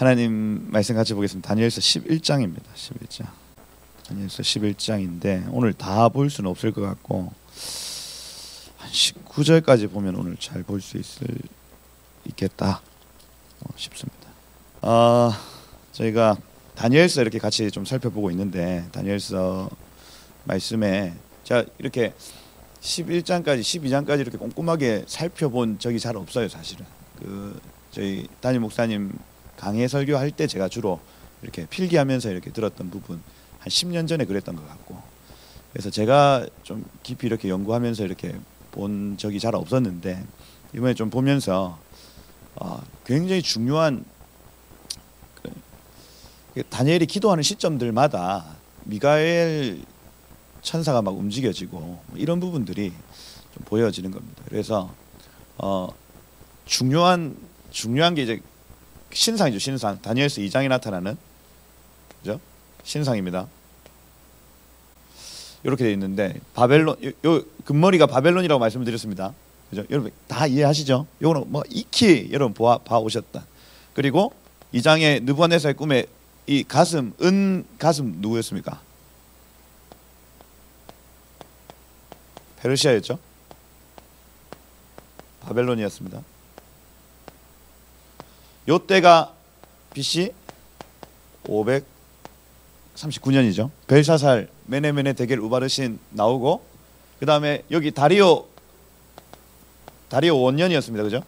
하나님 말씀 같이 보겠습니다. 다니엘서 11장입니다. 11장. 다니엘서 11장인데 오늘 다 볼 수는 없을 것 같고 한 19절까지 보면 오늘 잘 볼 수 있겠다 싶습니다. 저희가 다니엘서 이렇게 같이 좀 살펴보고 있는데 다니엘서 말씀에 제가 이렇게 11장까지 12장까지 이렇게 꼼꼼하게 살펴본 적이 잘 없어요. 사실은 저희 담임 목사님 강해 설교할 때 제가 주로 이렇게 필기하면서 이렇게 들었던 부분 한 10년 전에 그랬던 것 같고, 그래서 제가 좀 깊이 이렇게 연구하면서 이렇게 본 적이 잘 없었는데 이번에 좀 보면서 굉장히 중요한 다니엘이 기도하는 시점들마다 미가엘 천사가 막 움직여지고 이런 부분들이 좀 보여지는 겁니다. 그래서 중요한 게 이제 신상이죠. 신상. 다니엘서 2장에 나타나는 그죠? 신상입니다. 이렇게 되어 있는데 바벨론 요 금머리가 바벨론이라고 말씀을 드렸습니다. 그죠? 여러분 다 이해하시죠? 요거는 뭐 익히 여러분 봐 오셨다. 그리고 2장의 느부갓네살의 꿈에 이 가슴 은 가슴 누구였습니까? 페르시아였죠. 바벨론이었습니다. 요때가 BC 539년이죠. 벨사살 메네메네 데겔 우바르신 나오고, 그 다음에 여기 다리오 원년이었습니다. 그죠?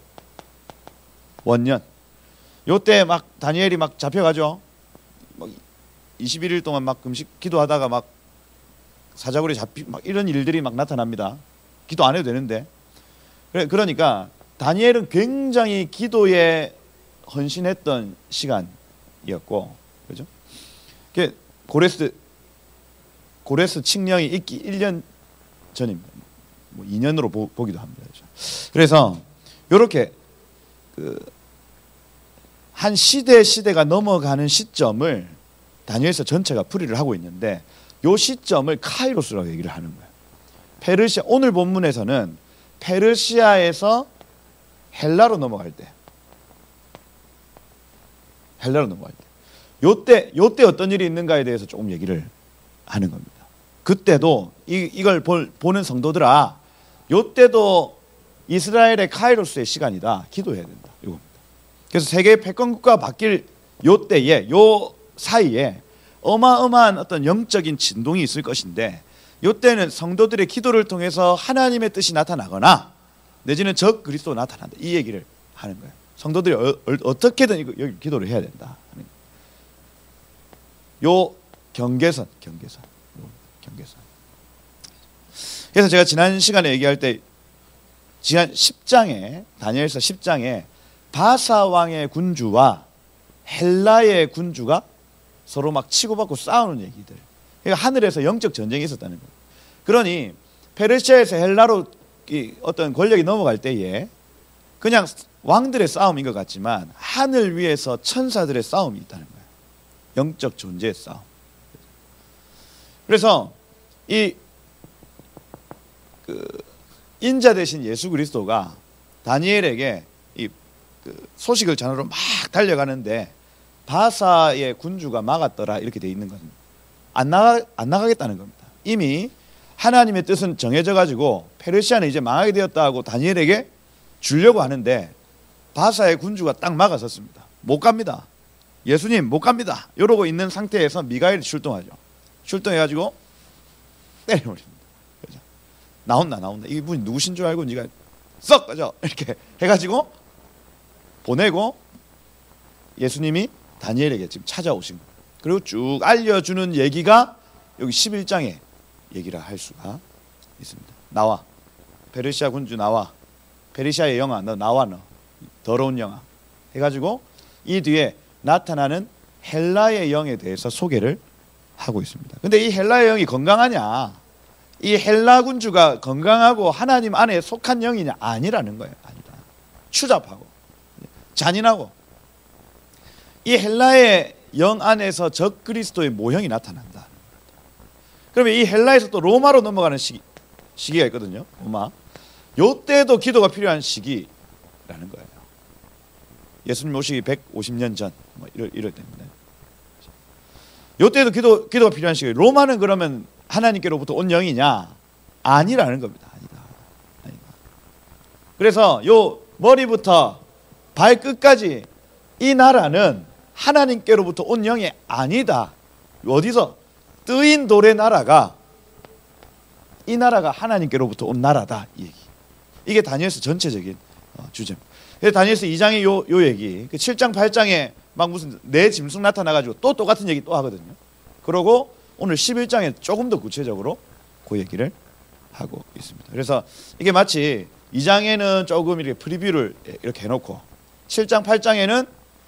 원년. 요때 막 다니엘이 막 잡혀가죠. 막 21일 동안 막 금식 기도하다가 막 사자굴에 막 이런 일들이 막 나타납니다. 기도 안 해도 되는데. 그러니까 다니엘은 굉장히 기도에 헌신했던 시간이었고, 그죠? 고레스 칙령이 있기 1년 전입니다. 뭐 2년으로 보기도 합니다. 그죠? 그래서 이렇게 한 시대가 넘어가는 시점을 다니엘서 전체가 풀이를 하고 있는데, 요 시점을 카이로스라고 얘기를 하는 거예요. 페르시아, 오늘 본문에서는 페르시아에서 헬라로 넘어갈 때, 요때 어떤 일이 있는가에 대해서 조금 얘기를 하는 겁니다. 그때도 이걸 보는 성도들아, 요때도 이스라엘의 카이로스의 시간이다. 기도해야 된다. 이겁니다. 그래서 세계 패권국가가 바뀔 요때에, 요 사이에 어마어마한 어떤 영적인 진동이 있을 것인데, 요때는 성도들의 기도를 통해서 하나님의 뜻이 나타나거나 내지는 적 그리스도가 나타난다. 이 얘기를 하는 거예요. 성도들이 어떻게든 여기 기도를 해야 된다. 요 경계선. 그래서 제가 지난 시간에 얘기할 때 지난 10장에 다니엘서 10장에 바사 왕의 군주와 헬라의 군주가 서로 막 치고받고 싸우는 얘기들. 그러니까 하늘에서 영적 전쟁이 있었다는 거예요. 그러니 페르시아에서 헬라로 어떤 권력이 넘어갈 때에 그냥 왕들의 싸움인 것 같지만 하늘 위에서 천사들의 싸움이 있다는 거예요. 영적 존재의 싸움. 그래서 이 인자 되신 예수 그리스도가 다니엘에게 이 소식을 전하러 막 달려가는데 바사의 군주가 막았더라 이렇게 돼 있는 겁니다. 안 나가겠다는 겁니다. 이미 하나님의 뜻은 정해져 가지고 페르시아는 이제 망하게 되었다 고 다니엘에게 주려고 하는데 바사의 군주가 딱 막아섰습니다. 못 갑니다. 예수님 못 갑니다. 이러고 있는 상태에서 미가엘이 출동하죠. 출동해가지고 때려버립니다. 그죠? 나온다. 이분이 누구신 줄 알고 네가 썩 가죠. 이렇게 해가지고 보내고 예수님이 다니엘에게 지금 찾아오신 거예요. 그리고 쭉 알려주는 얘기가 여기 11장에 얘기를 할 수가 있습니다. 나와. 페르시아 군주 나와. 페르시아의 영아 너 나와. 너 더러운 영아 해가지고 이 뒤에 나타나는 헬라의 영에 대해서 소개를 하고 있습니다. 근데 이 헬라의 영이 건강하냐, 이 헬라 군주가 건강하고 하나님 안에 속한 영이냐? 아니라는 거예요. 아니다. 추잡하고 잔인하고, 이 헬라의 영 안에서 적 그리스도의 모형이 나타난다. 그러면 이 헬라에서 또 로마로 넘어가는 시기가 있거든요. 로마. 요때도 기도가 필요한 시기라는 거예요. 예수님 오시기 150년 전 뭐 이럴 때입니다. 이때도 기도가 필요한 시기예요. 로마는 그러면 하나님께로부터 온 영이냐? 아니라는 겁니다. 아니다. 그래서 요 머리부터 발끝까지 이 나라는 하나님께로부터 온 영이 아니다. 어디서? 뜨인 돌의 나라가, 이 나라가 하나님께로부터 온 나라다, 이 얘기. 이게 다니엘서 전체적인 주제입니다. 다니엘서 2장의 요 얘기, 그 7장 8장에 막 무슨 내 짐승 나타나가지고 또 똑같은 얘기 또 하거든요. 그러고 오늘 11장에 조금 더 구체적으로 그 얘기를 하고 있습니다. 그래서 이게 마치 2장에는 조금 이렇게 프리뷰를 이렇게 해놓고 7장 8장에는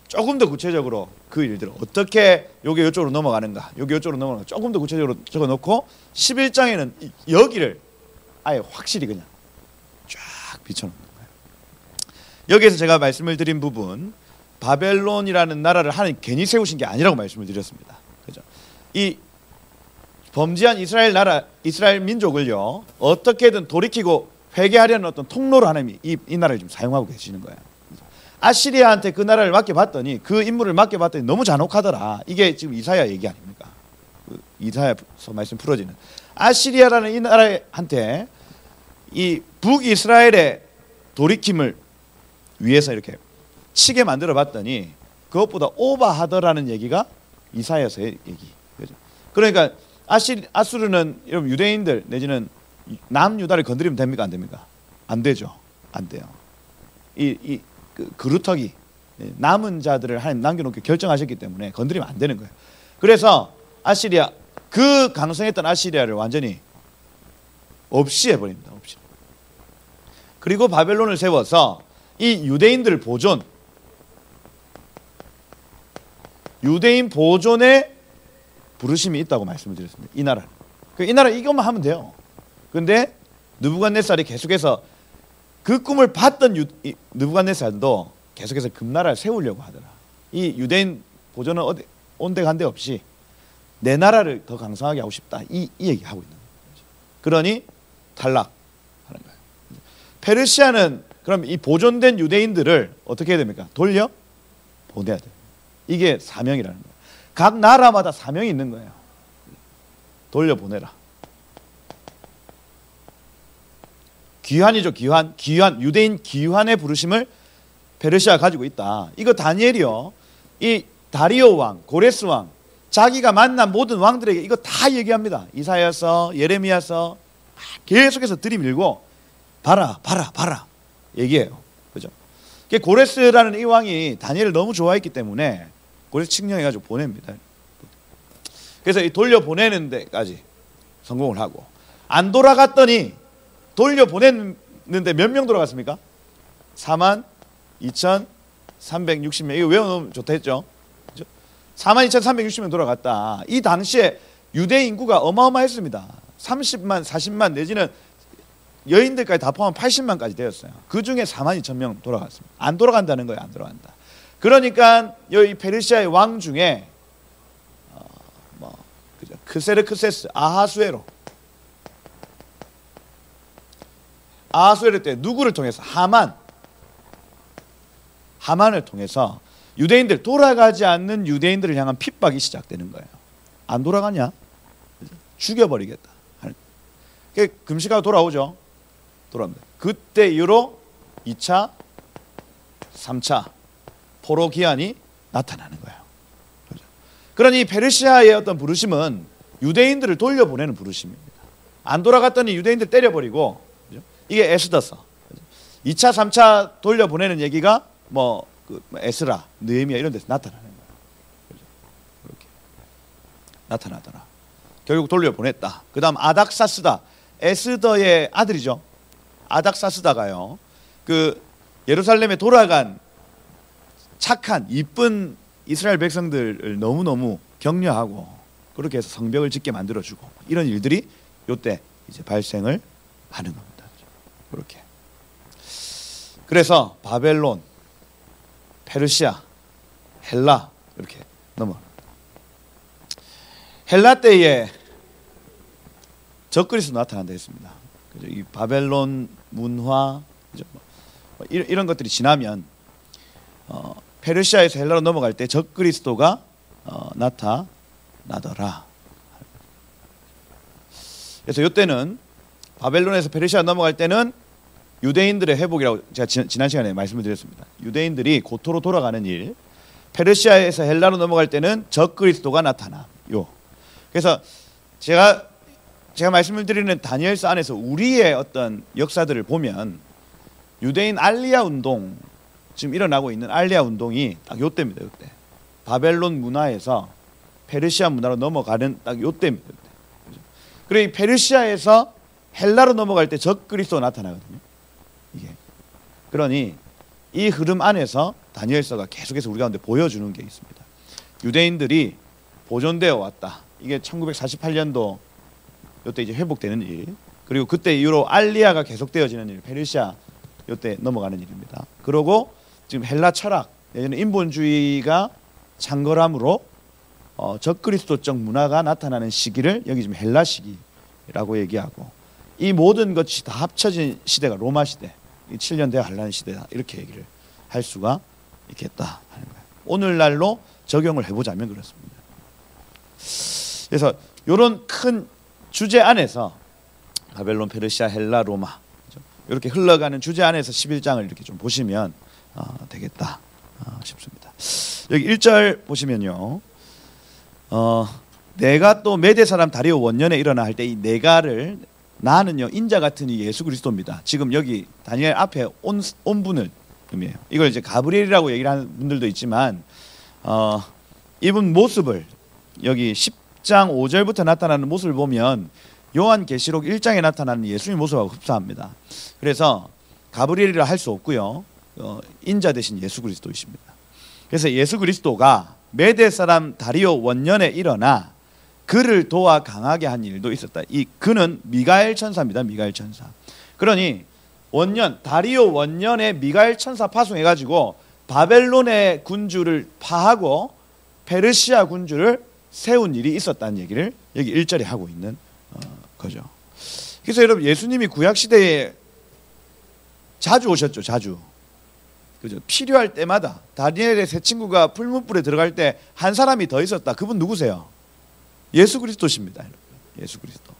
조금 더 구체적으로 그 일들을 어떻게 요게 이쪽으로 넘어가는가, 요게 이쪽으로 넘어가는가 조금 더 구체적으로 적어놓고 11장에는 여기를 아예 확실히 그냥 쫙 비춰놓는 거예요. 여기에서 제가 말씀을 드린 부분, 바벨론이라는 나라를 하나님 괜히 세우신 게 아니라고 말씀을 드렸습니다. 그죠? 이 범죄한 이스라엘 나라, 이스라엘 민족을요 어떻게든 돌이키고 회개하려는 어떤 통로로 하나님이 이 나라를 좀 사용하고 계시는 거예요. 아시리아한테 그 나라를 맡겨봤더니, 그 임무를 맡겨봤더니 너무 잔혹하더라. 이게 지금 이사야 얘기 아닙니까? 그 이사야서 말씀 풀어지는 아시리아라는 이 나라한테 이 북이스라엘의 돌이킴을 위해서 이렇게 치게 만들어 봤더니 그것보다 오버하더라는 얘기가 이사야서의 얘기. 그죠? 그러니까 아수르는 여러분 유대인들 내지는 남유다를 건드리면 됩니까? 안 됩니까? 안 되죠. 안 돼요. 그루터기 남은 자들을 하나님 남겨놓게 결정하셨기 때문에 건드리면 안 되는 거예요. 그래서 아시리아, 그 강성했던 아시리아를 완전히 없이 해버립니다. 없이. 그리고 바벨론을 세워서 이 유대인들 보존, 유대인 보존에 부르심이 있다고 말씀을 드렸습니다. 이 나라는. 이 나라 이것만 하면 돼요. 그런데 느부갓네살이 계속해서 그 꿈을 봤던 느부갓네살도 계속해서 금나라를 세우려고 하더라. 이 유대인 보존은 온데간데 없이 내 나라를 더 강성하게 하고 싶다. 이 얘기하고 있는 거죠. 그러니 탈락하는 거예요. 페르시아는 그럼 이 보존된 유대인들을 어떻게 해야 됩니까? 돌려 보내야 돼요. 이게 사명이라는 거예요. 각 나라마다 사명이 있는 거예요. 돌려보내라. 귀환이죠. 귀환. 유대인 귀환의 부르심을 페르시아가 가지고 있다. 이거 다니엘이요, 이 다리오 왕, 고레스 왕, 자기가 만난 모든 왕들에게 이거 다 얘기합니다. 이사야서, 예레미야서 계속해서 들이밀고 봐라 얘기해요. 그죠? 고레스라는 이 왕이 다니엘을 너무 좋아했기 때문에 고레스 칙령해가지고 보냅니다. 그래서 이 돌려보내는 데까지 성공을 하고, 안 돌아갔더니 돌려보냈는데 몇 명 돌아갔습니까? 42,360명. 이거 외워놓으면 좋다 했죠? 42,360명 돌아갔다. 이 당시에 유대 인구가 어마어마했습니다. 30만, 40만 내지는 여인들까지 다 포함하면 80만까지 되었어요. 그 중에 42,000명 돌아갔습니다. 안 돌아간다는 거예요. 안 돌아간다. 그러니까 이 페르시아의 왕 중에 크세르크세스, 아하수에로 때 누구를 통해서? 하만을 통해서 유대인들, 돌아가지 않는 유대인들을 향한 핍박이 시작되는 거예요. 안 돌아가냐? 죽여버리겠다. 금식하고 돌아오죠. 돌아옵니다. 그때 이후로 2차, 3차 포로 기한이 나타나는 거예요. 그러니 페르시아의 어떤 부르심은 유대인들을 돌려보내는 부르심입니다. 안 돌아갔더니 유대인들 때려버리고, 이게 에스더서. 2차, 3차 돌려보내는 얘기가 에스라, 느헤미야 이런 데서 나타나는 거예요. 그렇게 나타나더라. 결국 돌려보냈다. 그 다음 아닥사스다. 에스더의 아들이죠. 아닥사스다가요, 그 예루살렘에 돌아간 착한 이쁜 이스라엘 백성들을 너무너무 격려하고 그렇게 해서 성벽을 짓게 만들어주고, 이런 일들이 이때 이제 발생을 하는 겁니다. 그렇게. 그래서 바벨론, 페르시아, 헬라 이렇게 넘어. 헬라 때에 적그리스도 나타난다 했습니다. 그죠? 이 바벨론 문화, 그죠? 이런 것들이 지나면 페르시아에서 헬라로 넘어갈 때 적그리스도가 나타나더라. 그래서 이때는 바벨론에서 페르시아 넘어갈 때는 유대인들의 회복이라고 제가 지난 시간에 말씀을 드렸습니다. 유대인들이 고토로 돌아가는 일. 페르시아에서 헬라로 넘어갈 때는 적그리스도가 나타나. 그래서 제가 말씀을 드리는 다니엘서 안에서 우리의 어떤 역사들을 보면 유대인 알리아 운동, 지금 일어나고 있는 알리아 운동이 딱 요때입니다. 요때. 바벨론 문화에서 페르시아 문화로 넘어가는 딱 요때입니다. 그리고 이 페르시아에서 헬라로 넘어갈 때 적그리스도가 나타나거든요. 이게. 그러니 이 흐름 안에서 다니엘서가 계속해서 우리 가운데 보여주는 게 있습니다. 유대인들이 보존되어 왔다. 이게 1948년도 요때 이제 회복되는 일. 그리고 그때 이후로 알리아가 계속되어지는 일. 페르시아 요때 넘어가는 일입니다. 그리고 지금 헬라 철학, 예전에 인본주의가 창궐함으로 적그리스도적 문화가 나타나는 시기를 여기 지금 헬라 시기라고 얘기하고, 이 모든 것이 다 합쳐진 시대가 로마 시대, 7년 대화 한란 시대다, 이렇게 얘기를 할 수가 있겠다 하는 거예요. 오늘날로 적용을 해보자면 그렇습니다. 그래서 이런 큰 주제 안에서 바벨론, 페르시아, 헬라, 로마 이렇게 흘러가는 주제 안에서 11장을 이렇게 좀 보시면 되겠다 싶습니다. 여기 1절 보시면요, 내가 또 메대 사람 다리오 원년에 일어나 할 때 이 내가를, 나는요 인자 같은 이 예수 그리스도입니다. 지금 여기 다니엘 앞에 온 분을 의미해요. 이걸 이제 가브리엘이라고 얘기를 하는 분들도 있지만 이분 모습을 여기 10장 5절부터 나타나는 모습을 보면 요한계시록 1장에 나타나는 예수님 모습하고 흡사합니다. 그래서 가브리엘이라 할 수 없고요, 인자 대신 예수 그리스도이십니다. 그래서 예수 그리스도가 메대 사람 다리오 원년에 일어나 그를 도와 강하게 한 일도 있었다. 이 그는 미가엘 천사입니다. 미가엘 천사. 그러니 원년, 다리오 원년에 미가엘 천사 파송해가지고 바벨론의 군주를 파하고 페르시아 군주를 세운 일이 있었다는 얘기를 여기 1절에 하고 있는 거죠. 그래서 여러분, 예수님이 구약시대에 자주 오셨죠. 자주. 그죠? 필요할 때마다. 다니엘의 세 친구가 풀무불에 들어갈 때 한 사람이 더 있었다. 그분 누구세요? 예수 그리스도십니다. 예수 그리스도.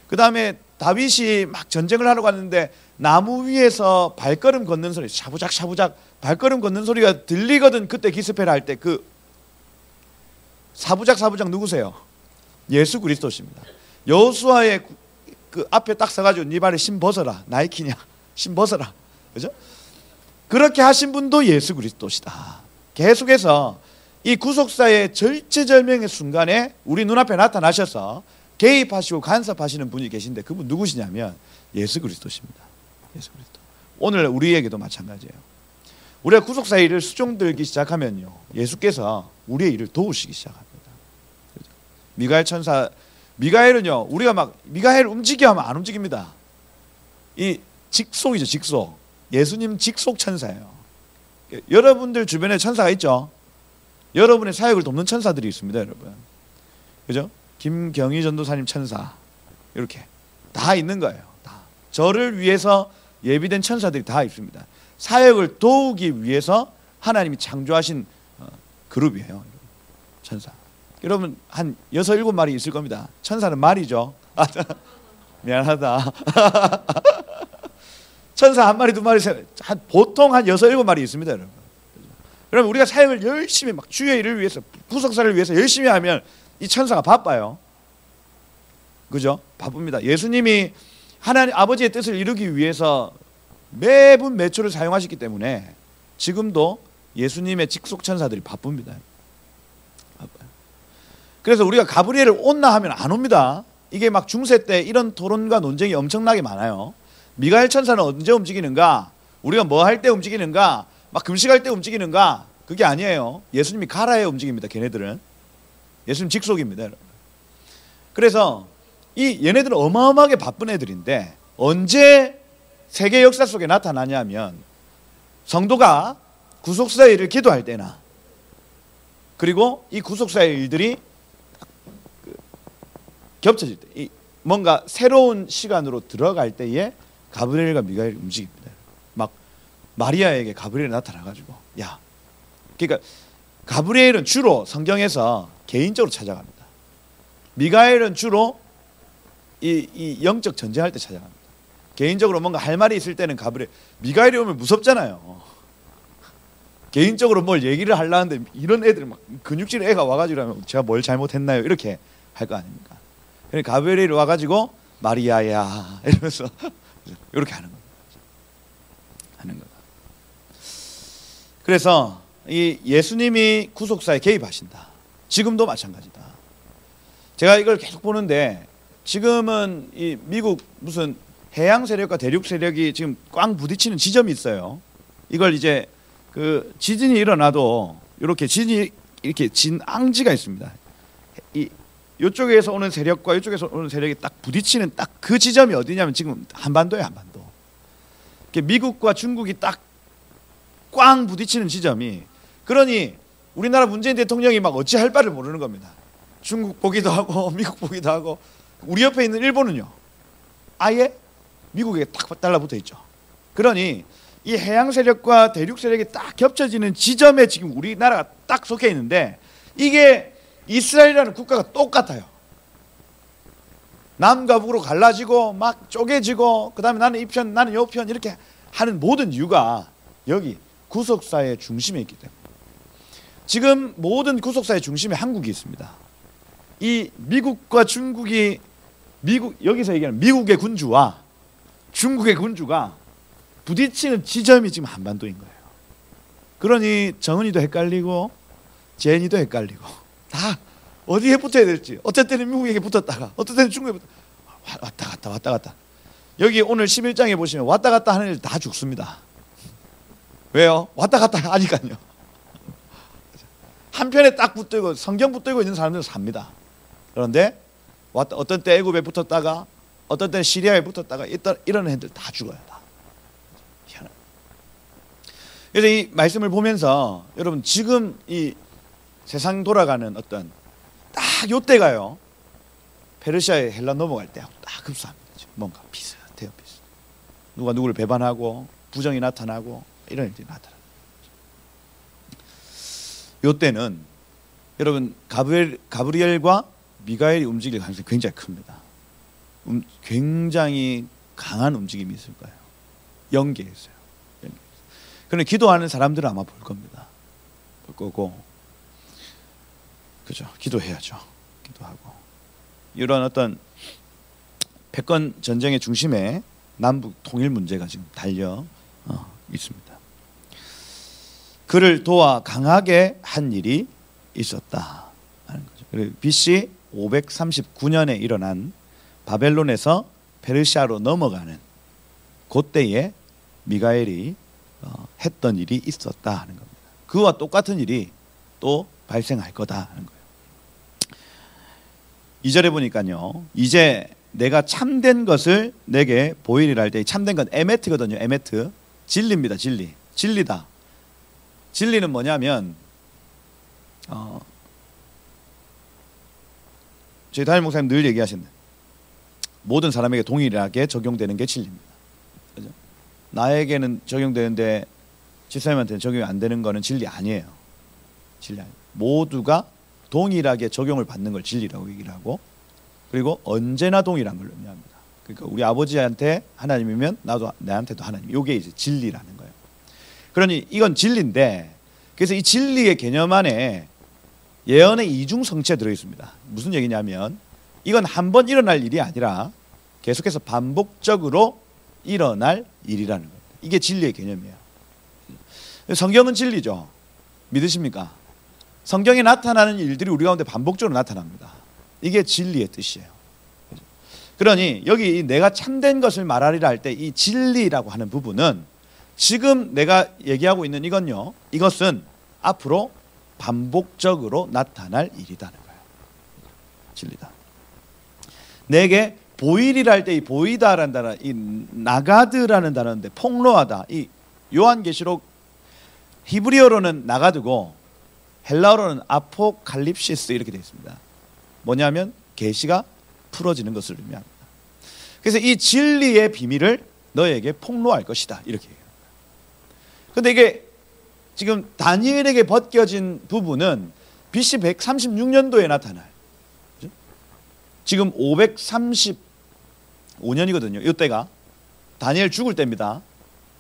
그 다음에 다윗이 막 전쟁을 하러 갔는데 나무 위에서 발걸음 걷는 소리, 샤부작 샤부작 발걸음 걷는 소리가 들리거든. 그때 기습회를 할 때 그 사부작 사부작 누구세요? 예수 그리스도십니다. 여호수아의 그 앞에 딱 서가지고 네 발에 신 벗어라. 나이키냐? 신 벗어라. 그죠? 그렇게 하신 분도 예수 그리스도시다. 계속해서 이 구속사의 절체절명의 순간에 우리 눈앞에 나타나셔서 개입하시고 간섭하시는 분이 계신데 그분 누구시냐면 예수 그리스도십니다. 예수 그리스도. 오늘 우리에게도 마찬가지예요. 우리가 구속사의 일을 수종들기 시작하면요, 예수께서 우리의 일을 도우시기 시작합니다. 그렇죠? 미가엘 천사, 미가엘은요, 우리가 막 미가엘 움직여 하면 안 움직입니다. 이 직속이죠. 직속. 예수님 직속 천사예요. 여러분들 주변에 천사가 있죠. 여러분의 사역을 돕는 천사들이 있습니다. 여러분, 그죠? 김경희 전도사님 천사, 이렇게 다 있는 거예요. 다 저를 위해서 예비된 천사들이 다 있습니다. 사역을 도우기 위해서 하나님이 창조하신 그룹이에요. 천사. 여러분 한 6, 7마리 있을 겁니다. 천사는 말이죠. 미안하다. 천사 한 마리, 두 마리, 보통 한 6, 7마리 있습니다. 여러분. 그러면 우리가 사역을 열심히 막 주의 일을 위해서, 구속사를 위해서 열심히 하면 이 천사가 바빠요. 그죠? 바쁩니다. 예수님이 하나님 아버지의 뜻을 이루기 위해서 매분 매초를 사용하셨기 때문에 지금도 예수님의 직속 천사들이 바쁩니다. 바빠요. 그래서 우리가 가브리엘을 온나 하면 안 옵니다. 이게 막 중세 때 이런 토론과 논쟁이 엄청나게 많아요. 미가엘 천사는 언제 움직이는가? 우리가 뭐 할 때 움직이는가? 막 금식할 때 움직이는가? 그게 아니에요. 예수님이 가라에 움직입니다. 걔네들은. 예수님 직속입니다. 여러분. 그래서 이 얘네들은 어마어마하게 바쁜 애들인데 언제 세계 역사 속에 나타나냐면 성도가 구속사의 일을 기도할 때나, 그리고 이 구속사의 일들이 겹쳐질 때, 뭔가 새로운 시간으로 들어갈 때에 가브리엘과 미가엘이 움직입니다. 막 마리아에게 가브리엘이 나타나가지고, 야, 그러니까 가브리엘은 주로 성경에서 개인적으로 찾아갑니다. 미가엘은 주로 이 영적 전쟁할 때 찾아갑니다. 개인적으로 뭔가 할 말이 있을 때는 가브리엘, 미가엘이 오면 무섭잖아요. 개인적으로 뭘 얘기를 하려는데 이런 애들 막 근육질 애가 와가지고 하면 제가 뭘 잘못했나요? 이렇게 할 거 아닙니까? 그러니까 가브리엘이 와가지고 마리아야 이러면서 이렇게 하는 겁니다. 하는 거다. 그래서 이 예수님이 구속사에 개입하신다. 지금도 마찬가지다. 제가 이걸 계속 보는데 지금은 이 미국 무슨 해양 세력과 대륙 세력이 지금 꽝 부딪히는 지점이 있어요. 이걸 이제 그 지진이 일어나도 이렇게 지진이 이렇게 진앙지가 있습니다. 이쪽에서 오는 세력과 이쪽에서 오는 세력이 딱 부딪히는 딱 그 지점이 어디냐면 지금 한반도예요, 한반도. 미국과 중국이 딱 꽝 부딪히는 지점이, 그러니 우리나라 문재인 대통령이 막 어찌할 바를 모르는 겁니다. 중국 보기도 하고 미국 보기도 하고. 우리 옆에 있는 일본은요, 아예 미국에 딱 달라붙어 있죠. 그러니 이 해양 세력과 대륙 세력이 딱 겹쳐지는 지점에 지금 우리나라가 딱 속해 있는데, 이게 이스라엘이라는 국가가 똑같아요. 남과 북으로 갈라지고 막 쪼개지고, 그 다음에 나는 이 편 나는 요 편 이렇게 하는 모든 이유가 여기 구속사의 중심에 있기 때문에. 지금 모든 구속사의 중심에 한국이 있습니다. 이 미국과 중국이, 여기서 얘기하는 미국의 군주와 중국의 군주가 부딪히는 지점이 지금 한반도인 거예요. 그러니 정은이도 헷갈리고 제인이도 헷갈리고 다 어디에 붙어야 될지, 어떨 때는 미국에게 붙었다가 어떨 때는 중국에 왔다 갔다. 여기 오늘 11장에 보시면 왔다 갔다 하는 일 다 죽습니다. 왜요? 왔다 갔다 하니까요. 한편에 딱 붙들고 성경 붙들고 있는 사람들은 삽니다. 그런데 어떤 때 애굽에 붙었다가 어떤 때는 시리아에 붙었다가 이런 애들 다 죽어요. 다. 그래서 이 말씀을 보면서 여러분, 지금 이 세상 돌아가는 어떤 딱 요때가요, 페르시아에 헬라 넘어갈 때하고 딱 흡사합니다. 뭔가 비슷해요. 누가 누구를 배반하고 부정이 나타나고 이런 일들이 나타납니다. 요때는 여러분 가브리엘과 미가엘이 움직일 가능성이 굉장히 큽니다. 굉장히 강한 움직임이 있을 거예요. 연계했어요. 그런데 기도하는 사람들은 아마 볼 겁니다. 볼 거고, 그죠? 기도해야죠. 기도하고. 이런 어떤 패권 전쟁의 중심에 남북 통일 문제가 지금 달려 있습니다. 그를 도와 강하게 한 일이 있었다 하는 거죠. 그리고 BC 539년에 일어난 바벨론에서 페르시아로 넘어가는 그때에 미가엘이 했던 일이 있었다 하는 겁니다. 그와 똑같은 일이 또 발생할 거다 하는 거예요. 2절에 보니까요, 이제 내가 참된 것을 내게 보이리라 할 때, 참된 건 에메트거든요. 에메트, 진리입니다. 진리다. 진리는 뭐냐면 저희 담임 목사님 늘 얘기하시는데, 모든 사람에게 동일하게 적용되는 게 진리입니다. 그죠? 나에게는 적용되는데 집사님한테는 적용이 안 되는 거는 진리 아니에요. 진리 아니에요. 모두가 동일하게 적용을 받는 걸 진리라고 얘기를 하고, 그리고 언제나 동일한 걸 의미합니다. 그러니까 우리 아버지한테 하나님이면 나도 나한테도 하나님. 이게 이제 진리라는 거예요. 그러니 이건 진리인데, 그래서 이 진리의 개념 안에 예언의 이중성체 들어있습니다. 무슨 얘기냐면, 이건 한 번 일어날 일이 아니라 계속해서 반복적으로 일어날 일이라는 거예요. 이게 진리의 개념이에요. 성경은 진리죠. 믿으십니까? 성경에 나타나는 일들이 우리 가운데 반복적으로 나타납니다. 이게 진리의 뜻이에요. 그러니 여기 내가 참된 것을 말하리라 할 때 이 진리라고 하는 부분은, 지금 내가 얘기하고 있는 이건요, 이것은 앞으로 반복적으로 나타날 일이라는 거예요. 진리다. 내게 보이리라 할 때 이 보이다라는 단어, 이 나가드라는 단어인데 폭로하다. 이 요한계시록 히브리어로는 나가드고 헬라어로는 아포칼립시스 이렇게 되어 있습니다. 뭐냐면 계시가 풀어지는 것을 의미합니다. 그래서 이 진리의 비밀을 너에게 폭로할 것이다 이렇게 얘기합니다. 그런데 이게 지금 다니엘에게 벗겨진 부분은 BC 136년도에 나타나요. 그죠? 지금 535년이거든요. 이때가 다니엘 죽을 때입니다.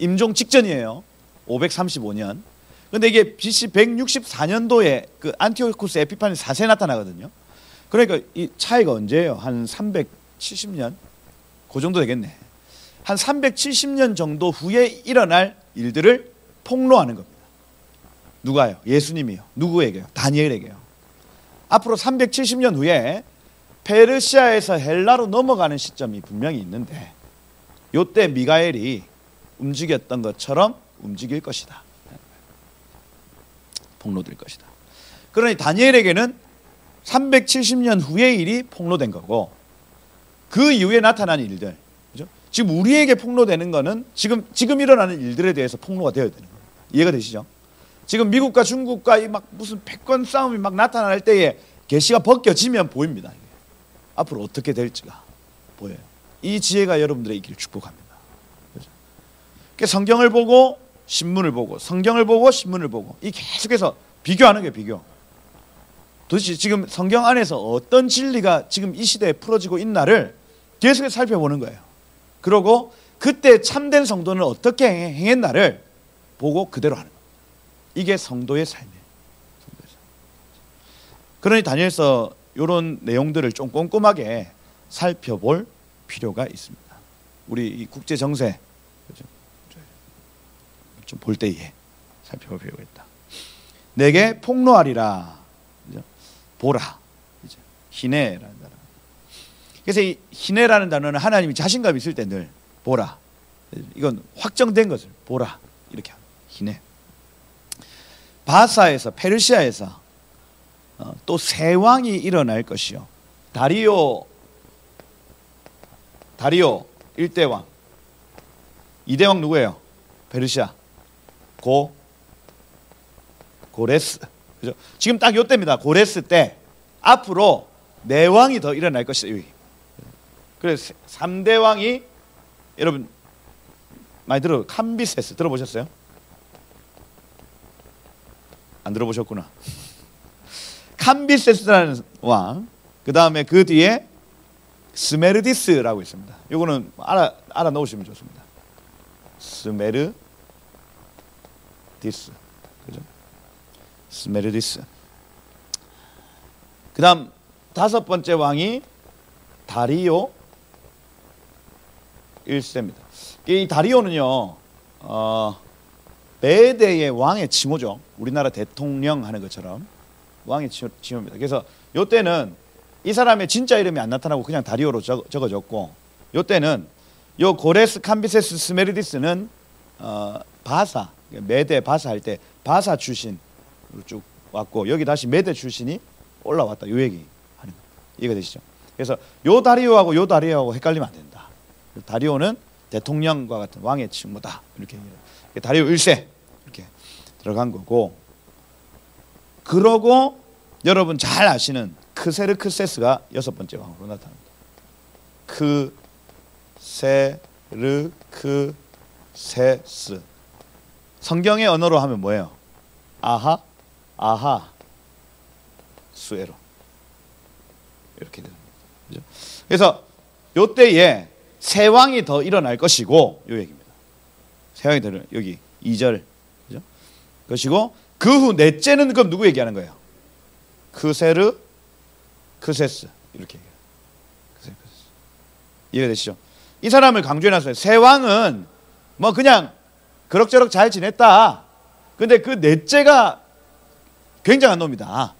임종 직전이에요. 535년. 근데 이게 BC 164년도에 그 안티오쿠스 에피파니 4세 나타나거든요. 그러니까 이 차이가 언제예요? 한 370년? 그 정도 되겠네. 한 370년 정도 후에 일어날 일들을 폭로하는 겁니다. 누가요? 예수님이요. 누구에게요? 다니엘에게요. 앞으로 370년 후에 페르시아에서 헬라로 넘어가는 시점이 분명히 있는데 요때 미가엘이 움직였던 것처럼 움직일 것이다. 폭로될 것이다. 그러니 다니엘에게는 370년 후의 일이 폭로된 거고 그 이후에 나타난 일들, 그죠? 지금 우리에게 폭로되는 거는 지금 일어나는 일들에 대해서 폭로가 되어야 되는 거예요. 이해가 되시죠? 지금 미국과 중국과 막 무슨 패권 싸움이 막 나타날 때에 계시가 벗겨지면 보입니다. 이게. 앞으로 어떻게 될지가 보여요. 이 지혜가 여러분들의 길 축복합니다. 그렇죠? 성경을 보고 신문을 보고 성경을 보고 신문을 보고 이 계속해서 비교하는 게 비교. 도대체 지금 성경 안에서 어떤 진리가 지금 이 시대에 풀어지고 있나를 계속해서 살펴보는 거예요. 그러고 그때 참된 성도는 어떻게 행했나를 보고 그대로 하는 거예요. 이게 성도의 삶이에요. 그러니 다니엘서 이런 내용들을 좀 꼼꼼하게 살펴볼 필요가 있습니다. 우리 이 국제 정세 좀 볼 때에 살펴볼 필요가 있다. 내게 폭로하리라. 보라. 희네라는 단어. 그래서 이 희네라는 단어는 하나님이 자신감 있을 때 늘 보라. 이건 확정된 것을 보라. 이렇게 합니다. 희네. 바사에서 페르시아에서 또 새 왕이 일어날 것이요. 다리오 1대 왕. 2대 왕 누구예요? 페르시아. 고레스. 그죠? 지금 딱 요때입니다. 고레스 때 앞으로 네 왕이 더 일어날 것이다. 그래서 3대 왕이 여러분 많이 캄비세스 들어보셨어요? 안 들어보셨구나. 캄비세스라는 왕, 그 다음에 그 뒤에 스메르디스라고 있습니다. 요거는 알아 놓으시면 좋습니다. 스메르디스, 그죠? 스메르디스. 그 다음 5번째 왕이 다리오 1세입니다. 이 다리오는요, 메대의 왕의 칭호죠. 우리나라 대통령 하는 것처럼 왕의 칭호입니다. 그래서 요때는 이 사람의 진짜 이름이 안 나타나고 그냥 다리오로 적어졌고, 요때는 요 고레스 캄비세스 스메르디스는 바사, 메대 바사 할 때 바사 출신으로 쭉 왔고, 여기 다시 메대 출신이 올라왔다. 요 얘기 하는 거. 이해가 되시죠? 그래서 요 다리오하고 헷갈리면 안 된다. 다리오는 대통령과 같은 왕의 칭호다. 이렇게 얘기해요. 다리오 1세 이렇게 들어간 거고, 그러고 여러분 잘 아시는 크세르크세스가 6번째 왕으로 나타납니다. 크세르크세스. 성경의 언어로 하면 뭐예요? 아하 수에로 이렇게 됩니다. 그죠? 그래서 요때에 새 왕이 더 일어날 것이고, 요 얘기입니다. 새 왕이 더 여기 2절, 그죠? 것이고, 그 후 넷째는 그럼 누구 얘기하는 거예요? 크세스 이렇게 얘기해요. 크세르크세스. 이해가 되시죠? 이 사람을 강조해놨어요. 새 왕은 뭐 그냥 그럭저럭 잘 지냈다. 근데 그 넷째가 굉장한 놈이다.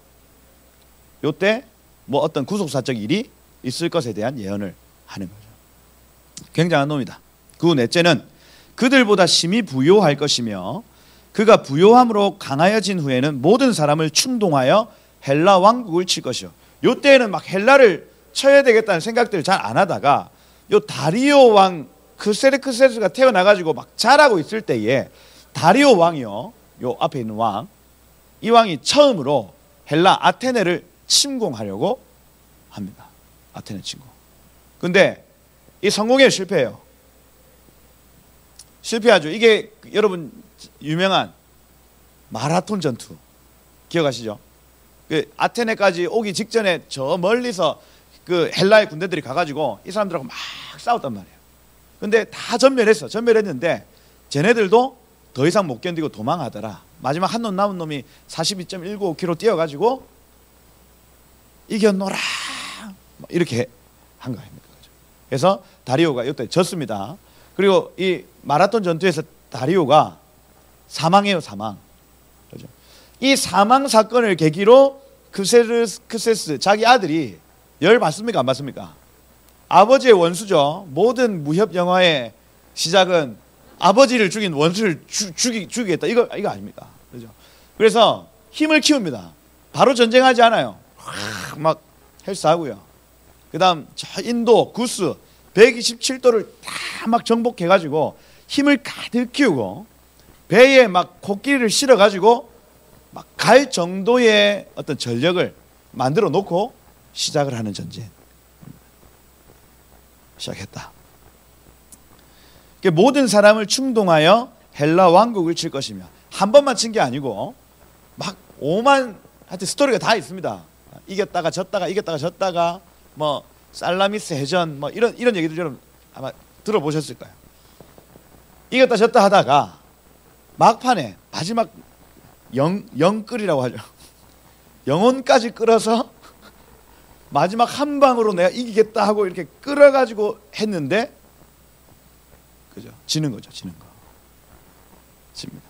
요때 뭐 어떤 구속사적 일이 있을 것에 대한 예언을 하는 거죠. 굉장한 놈이다. 그 후 넷째는 그들보다 심히 부요할 것이며, 그가 부요함으로 강하여진 후에는 모든 사람을 충동하여 헬라 왕국을 칠 것이요. 요때에는 막 헬라를 쳐야 되겠다는 생각들을 잘 안 하다가 요 다리오 왕 크세르크세스가 태어나가지고 막 잘하고 있을 때에 다리오 왕이요, 요 앞에 있는 왕, 이 왕이 처음으로 헬라 아테네를 침공하려고 합니다. 아테네 침공. 근데 이 성공에 실패해요. 실패하죠. 이게 여러분 유명한 마라톤 전투 기억하시죠? 그 아테네까지 오기 직전에 저 멀리서 그 헬라의 군대들이 가가지고 이 사람들하고 막 싸웠단 말이에요. 근데 다 전멸했는데 쟤네들도 더 이상 못 견디고 도망하더라. 마지막 한 놈 남은 놈이 42.195km 뛰어가지고 이겼노라 이렇게 한 거 아닙니까? 그래서 다리오가 이때 졌습니다. 그리고 이 마라톤 전투에서 다리오가 사망해요. 사망. 그렇죠? 이 사망 사건을 계기로 크세스 자기 아들이 열 받습니까? 안 받습니까? 아버지의 원수죠. 모든 무협 영화의 시작은 아버지를 죽인 원수를 죽이겠다. 이거 아닙니까? 그렇죠? 그래서 힘을 키웁니다. 바로 전쟁하지 않아요. 막 헬스하고요. 그다음 저 인도 구스 127도를 다 막 정복해가지고 힘을 가득 키우고 배에 막 코끼리를 실어가지고 막 갈 정도의 어떤 전력을 만들어 놓고 시작을 하는 전쟁 시작했다. 모든 사람을 충동하여 헬라 왕국을 칠 것이며 한 번만 친 게 아니고 막 오만 하여튼 스토리가 다 있습니다. 이겼다가 졌다가 이겼다가 졌다가 뭐 살라미스 해전 뭐 이런 얘기들 여러분 아마 들어보셨을 거예요. 이겼다 졌다 하다가 막판에 마지막 영끌이라고 하죠. 영혼까지 끌어서 마지막 한 방으로 내가 이기겠다 하고 이렇게 끌어가지고 했는데 그죠? 지는 거죠. 지는 거. 집니다.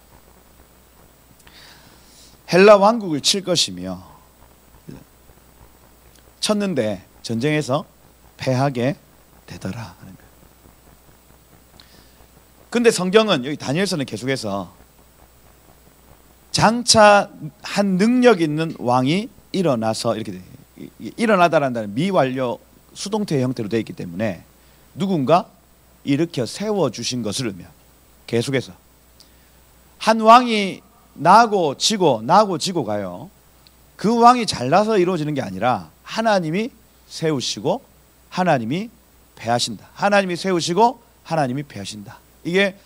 헬라 왕국을 칠 것이며 쳤는데 전쟁에서 패하게 되더라 하는 거예요. 근데 성경은 여기 다니엘서는 계속해서 장차 한 능력 있는 왕이 일어나서 이렇게 돼요. 일어나다라는 단어는 미완료 수동태 형태로 되어 있기 때문에 누군가 일으켜 세워주신 것을 의미합니다. 계속해서 한 왕이 나고 지고 가요. 그 왕이 잘나서 이루어지는 게 아니라 하나님이 세우시고 하나님이 패하신다. 하나님이 세우시고 하나님이 패하신다. 이게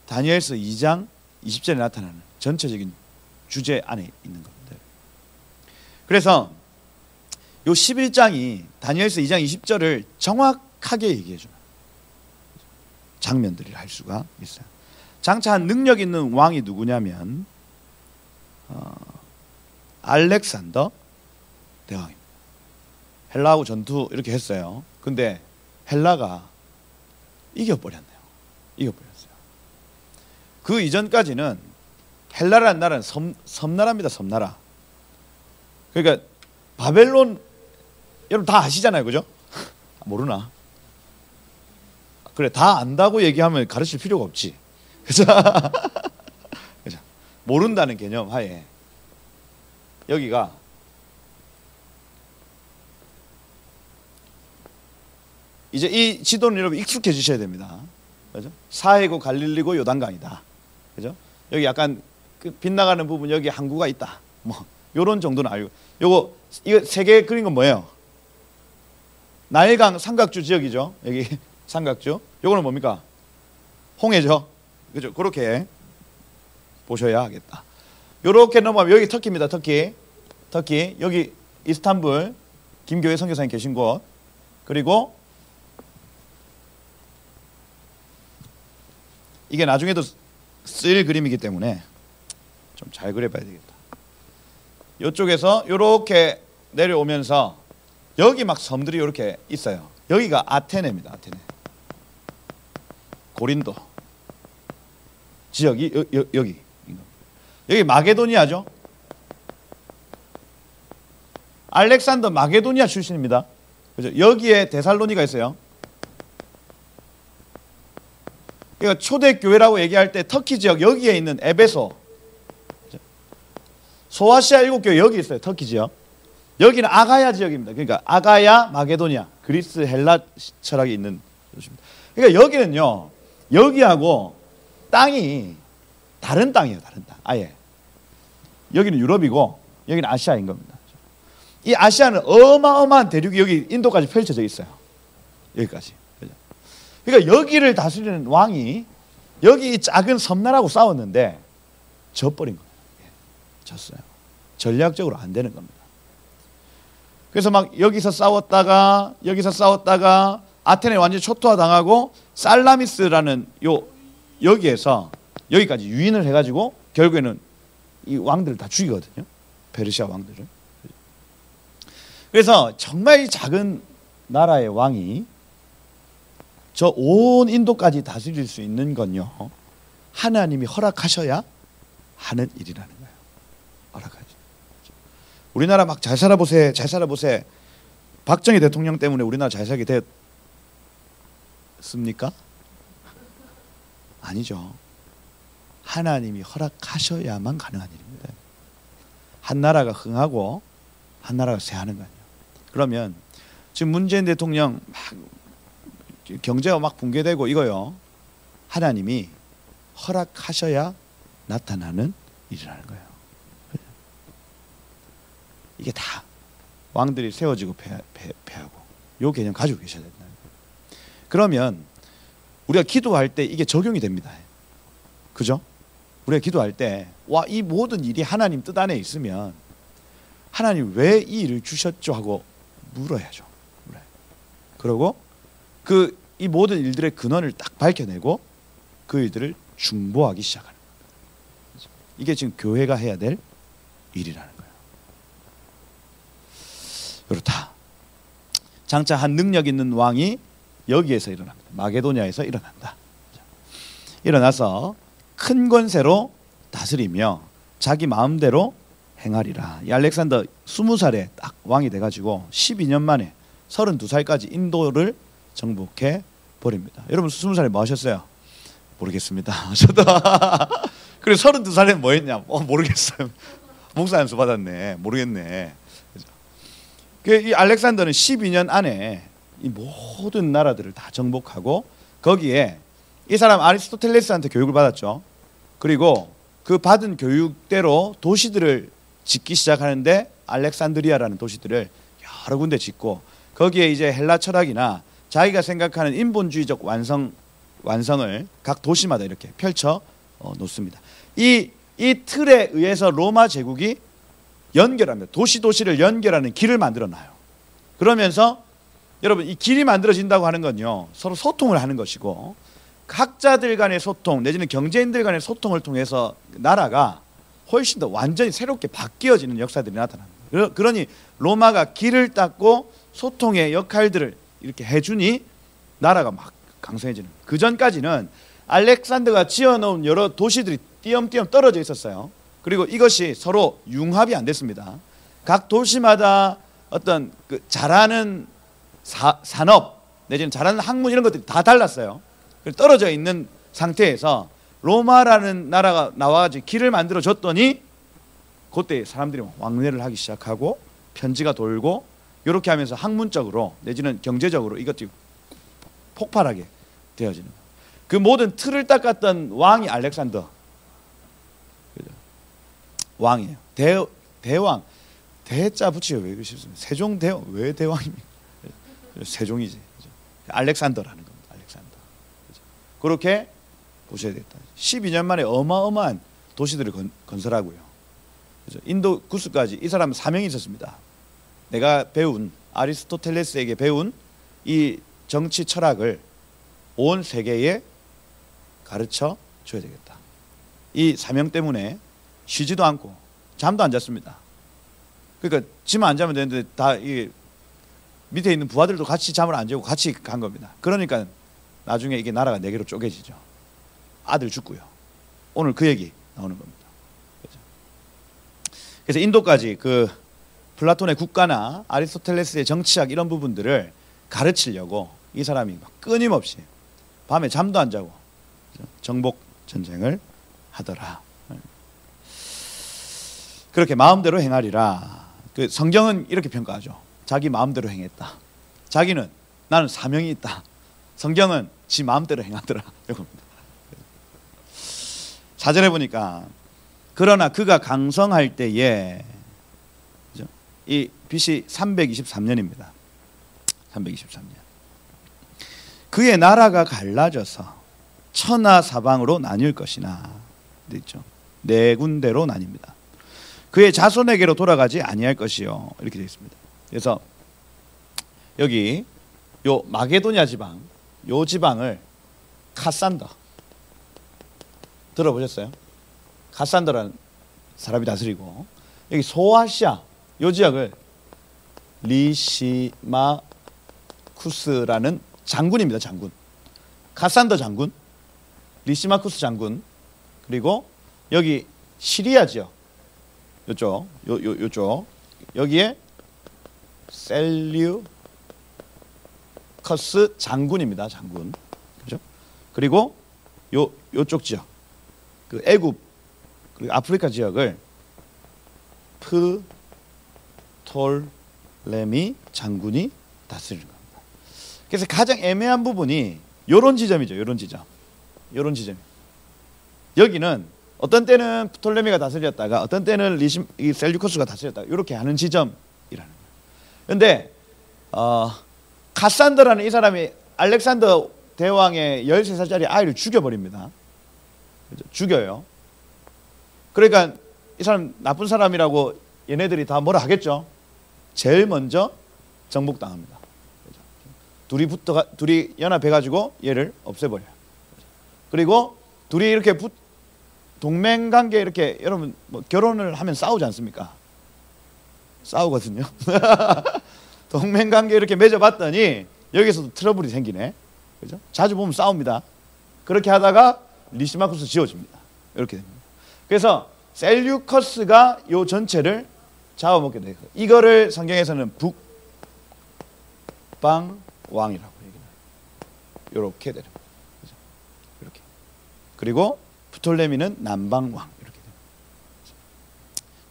다니엘서 2장 20절에 나타나는 전체적인 주제 안에 있는 겁니다. 그래서 요 11장이 다니엘서 2장 20절을 정확하게 얘기해 주는 장면들을 할 수가 있어요. 장차 한 능력 있는 왕이 누구냐면 알렉산더 대왕입니다. 헬라하고 전투 이렇게 했어요. 근데 헬라가 이겨버렸네요. 이겨버렸어요. 그 이전까지는 헬라라는 나라는 섬나라입니다. 섬나라. 그러니까 바벨론 여러분 다 아시잖아요. 그죠? 모르나? 그래 다 안다고 얘기하면 가르칠 필요가 없지. 그죠? 그죠? 모른다는 개념 하에 여기가 이제 이 지도는 여러분 익숙해지셔야 됩니다. 그죠? 사해고 갈릴리고 요단강이다. 그죠? 여기 약간 그 빗나가는 부분 여기 항구가 있다. 뭐 요런 정도는 알고. 이거 세 개 그린 건 뭐예요? 나일강 삼각주 지역이죠. 여기 삼각주. 요거는 뭡니까? 홍해죠. 그죠? 그렇게 보셔야 하겠다. 요렇게 넘어가면 여기 터키입니다. 터키. 여기 이스탄불 김교회 선교사님 계신 곳. 그리고 이게 나중에도 쓸 그림이기 때문에 좀 잘 그려봐야 되겠다. 이쪽에서 이렇게 내려오면서 여기 막 섬들이 이렇게 있어요. 여기가 아테네입니다. 아테네. 고린도 지역이 여기 마게도니아죠. 알렉산더 마게도니아 출신입니다. 그죠? 여기에 데살로니가 있어요. 그러니까 초대교회라고 얘기할 때 터키 지역 여기에 있는 에베소, 소아시아 7교회 여기 있어요. 터키 지역. 여기는 아가야 지역입니다. 그러니까 아가야, 마게도니아, 그리스, 헬라 철학이 있는 곳입니다. 그러니까 여기는요, 여기하고 땅이 다른 땅이에요. 다른 땅. 아예. 여기는 유럽이고 여기는 아시아인 겁니다. 이 아시아는 어마어마한 대륙이 여기 인도까지 펼쳐져 있어요. 여기까지. 그러니까 여기를 다스리는 왕이 여기 작은 섬나라하고 싸웠는데 져버린 거예요. 졌어요. 전략적으로 안 되는 겁니다. 그래서 막 여기서 싸웠다가 아테네 완전히 초토화 당하고 살라미스라는 여기에서 여기까지 유인을 해가지고 결국에는 이 왕들을 다 죽이거든요. 페르시아 왕들을. 그래서 정말 이 작은 나라의 왕이 저 온 인도까지 다스릴 수 있는 건요, 하나님이 허락하셔야 하는 일이라는 거예요. 허락하죠. 우리나라 막 잘 살아보세, 잘 살아보세. 박정희 대통령 때문에 우리나라 잘 살게 됐습니까? 아니죠. 하나님이 허락하셔야만 가능한 일입니다. 한 나라가 흥하고 한 나라가 쇠하는 거 아니에요. 그러면 지금 문재인 대통령 막 경제가 막 붕괴되고 이거요, 하나님이 허락하셔야 나타나는 일이라는 거예요. 이게 다 왕들이 세워지고 패하고 요 개념 가지고 계셔야 된다. 그러면 우리가 기도할 때 이게 적용이 됩니다. 그죠? 우리가 기도할 때 와, 이 모든 일이 하나님 뜻 안에 있으면 하나님 왜 이 일을 주셨죠 하고 물어야죠. 그리고 이 모든 일들의 근원을 딱 밝혀내고 그 일들을 중보하기 시작하는 거예요. 이게 지금 교회가 해야 될 일이라는 거예요. 그렇다. 장차 한 능력 있는 왕이 여기에서 일어납니다. 마게도냐에서 일어난다. 일어나서 큰 권세로 다스리며 자기 마음대로 행하리라. 이 알렉산더 20살에 딱 왕이 돼가지고 12년 만에 32살까지 인도를 정복해 버립니다. 여러분 20살에 뭐 하셨어요? 모르겠습니다. 저도 그래 32살에 뭐 했냐? 모르겠어요. 목사 안수 받았네. 모르겠네. 이 알렉산더는 12년 안에 이 모든 나라들을 다 정복하고 거기에 이 사람 아리스토텔레스한테 교육을 받았죠. 그리고 그 받은 교육대로 도시들을 짓기 시작하는데 알렉산드리아라는 도시들을 여러 군데 짓고 거기에 이제 헬라 철학이나 자기가 생각하는 인본주의적 완성을 각 도시마다 이렇게 펼쳐 놓습니다. 이 틀에 의해서 로마 제국이 연결합니다. 도시를 연결하는 길을 만들어 놔요. 그러면서 여러분 이 길이 만들어진다고 하는 건요, 서로 소통을 하는 것이고 각자들 간의 소통 내지는 경제인들 간의 소통을 통해서 나라가 훨씬 더 완전히 새롭게 바뀌어지는 역사들이 나타납니다. 그러니 로마가 길을 닦고 소통의 역할들을 이렇게 해주니 나라가 막 강성해지는. 그 전까지는 알렉산더가 지어놓은 여러 도시들이 띄엄띄엄 떨어져 있었어요. 그리고 이것이 서로 융합이 안 됐습니다. 각 도시마다 어떤 잘하는 산업 내지는 잘하는 학문 이런 것들이 다 달랐어요. 떨어져 있는 상태에서 로마라는 나라가 나와가지고 길을 만들어 줬더니 그때 사람들이 왕래를 하기 시작하고 편지가 돌고 이렇게 하면서 학문적으로 내지는 경제적으로 이것들이 폭발하게 되어지는 거예요. 그 모든 틀을 닦았던 왕이 알렉산더 왕이에요. 대왕 대자 붙이요 왜 그러십니까? 세종대왕 왜 대왕입니까? 세종이지. 그죠? 알렉산더라는 겁니다. 알렉산더. 그죠? 그렇게 보셔야 되겠다. 12년 만에 어마어마한 도시들을 건설하고요. 그죠? 인도 구스까지 이 사람은 사명이 있었습니다. 내가 배운 아리스토텔레스에게 배운 이 정치 철학을 온 세계에 가르쳐 줘야 되겠다. 이 사명 때문에 쉬지도 않고 잠도 안 잤습니다. 그러니까 잠 안 자면 되는데 다 이 밑에 있는 부하들도 같이 잠을 안 자고 같이 간 겁니다. 그러니까 나중에 이게 나라가 네 개로 쪼개지죠. 아들 죽고요. 오늘 그 얘기 나오는 겁니다. 그래서 인도까지 그 플라톤의 국가나 아리스토텔레스의 정치학 이런 부분들을 가르치려고 이 사람이 막 끊임없이 밤에 잠도 안 자고 정복 전쟁을 하더라. 그렇게 마음대로 행하리라. 그 성경은 이렇게 평가하죠. 자기 마음대로 행했다. 자기는 나는 사명이 있다. 성경은 지 마음대로 행하더라. 이겁니다. 사전에 보니까 그러나 그가 강성할 때에 이 BC 323년입니다. 323년. 그의 나라가 갈라져서 천하 사방으로 나뉠 것이나 있죠. 네 군데로 나뉩니다. 그의 자손에게로 돌아가지 아니할 것이요. 이렇게 되어 있습니다. 그래서 여기 요 마게도냐 지방, 요 지방을 카산더 들어보셨어요? 카산더라는 사람이 다스리고, 여기 소아시아 요 지역을 리시마쿠스라는 장군입니다. 장군. 카산더 장군, 리시마쿠스 장군, 그리고 여기 시리아 지역 요쪽 여기에 셀류커스 장군입니다. 장군. 그죠? 그리고 요쪽 지역, 그 애굽 그리고 아프리카 지역을 프톨레미 장군이 다스리는 겁니다. 그래서 가장 애매한 부분이 요런 지점이죠. 요런 지점. 여기는 어떤 때는 프톨레미가 다스렸다가 어떤 때는 이 셀류커스가 다스렸다가 이렇게 하는 지점이라는 거예요. 그런데 카산더라는 이 사람이 알렉산더 대왕의 13살짜리 아이를 죽여버립니다. 그죠? 죽여요. 그러니까 이 사람 나쁜 사람이라고 얘네들이 다 뭐라 하겠죠. 제일 먼저 정복당합니다. 그죠? 둘이 연합해가지고 얘를 없애버려요. 그리고 둘이 이렇게 동맹관계, 이렇게 여러분 뭐 결혼을 하면 싸우지 않습니까? 싸우거든요. 동맹관계 이렇게 맺어봤더니 여기서도 트러블이 생기네. 그죠? 자주 보면 싸웁니다. 그렇게 하다가 리시마쿠스 지워집니다. 이렇게 됩니다. 그래서 셀류커스가 요 전체를 잡아먹게 돼요. 이거를 성경에서는 북방왕이라고 얘기해요. 이렇게 되는 거예요. 그죠? 이렇게. 그리고 프톨레미는 남방왕, 이렇게 됩니다.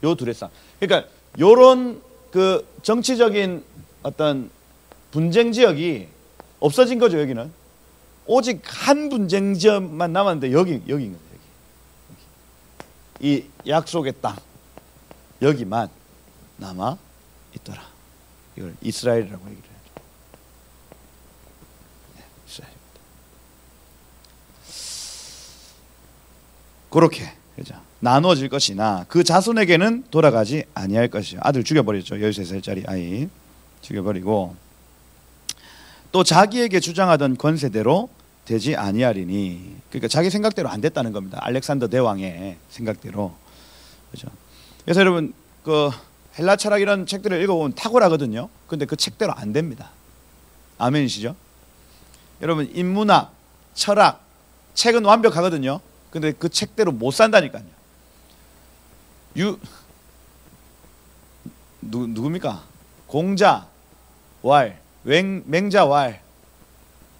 요 둘의 싸움. 그러니까 요런 그 정치적인 어떤 분쟁 지역이 없어진 거죠. 여기는 오직 한 분쟁 지역만 남았는데 여기인 거예요. 여기. 이 약속의 땅 여기만 남아 있더라. 이걸 이스라엘이라고 얘기를 하죠. 네, 이스라엘입니다. 그렇게 그죠? 나누어질 것이나 그 자손에게는 돌아가지 아니할 것이요. 아들 죽여버렸죠. 13살짜리 아이 죽여버리고, 또 자기에게 주장하던 권세대로 되지 아니하리니, 그러니까 자기 생각대로 안 됐다는 겁니다. 알렉산더 대왕의 생각대로. 그죠? 그래서 여러분 그 헬라 철학 이런 책들을 읽어보면 탁월하거든요. 근데 그 책대로 안 됩니다. 아멘이시죠? 여러분 인문학, 철학 책은 완벽하거든요. 근데 그 책대로 못 산다니까요. 누굽니까? 공자, 왈, 맹자, 왈.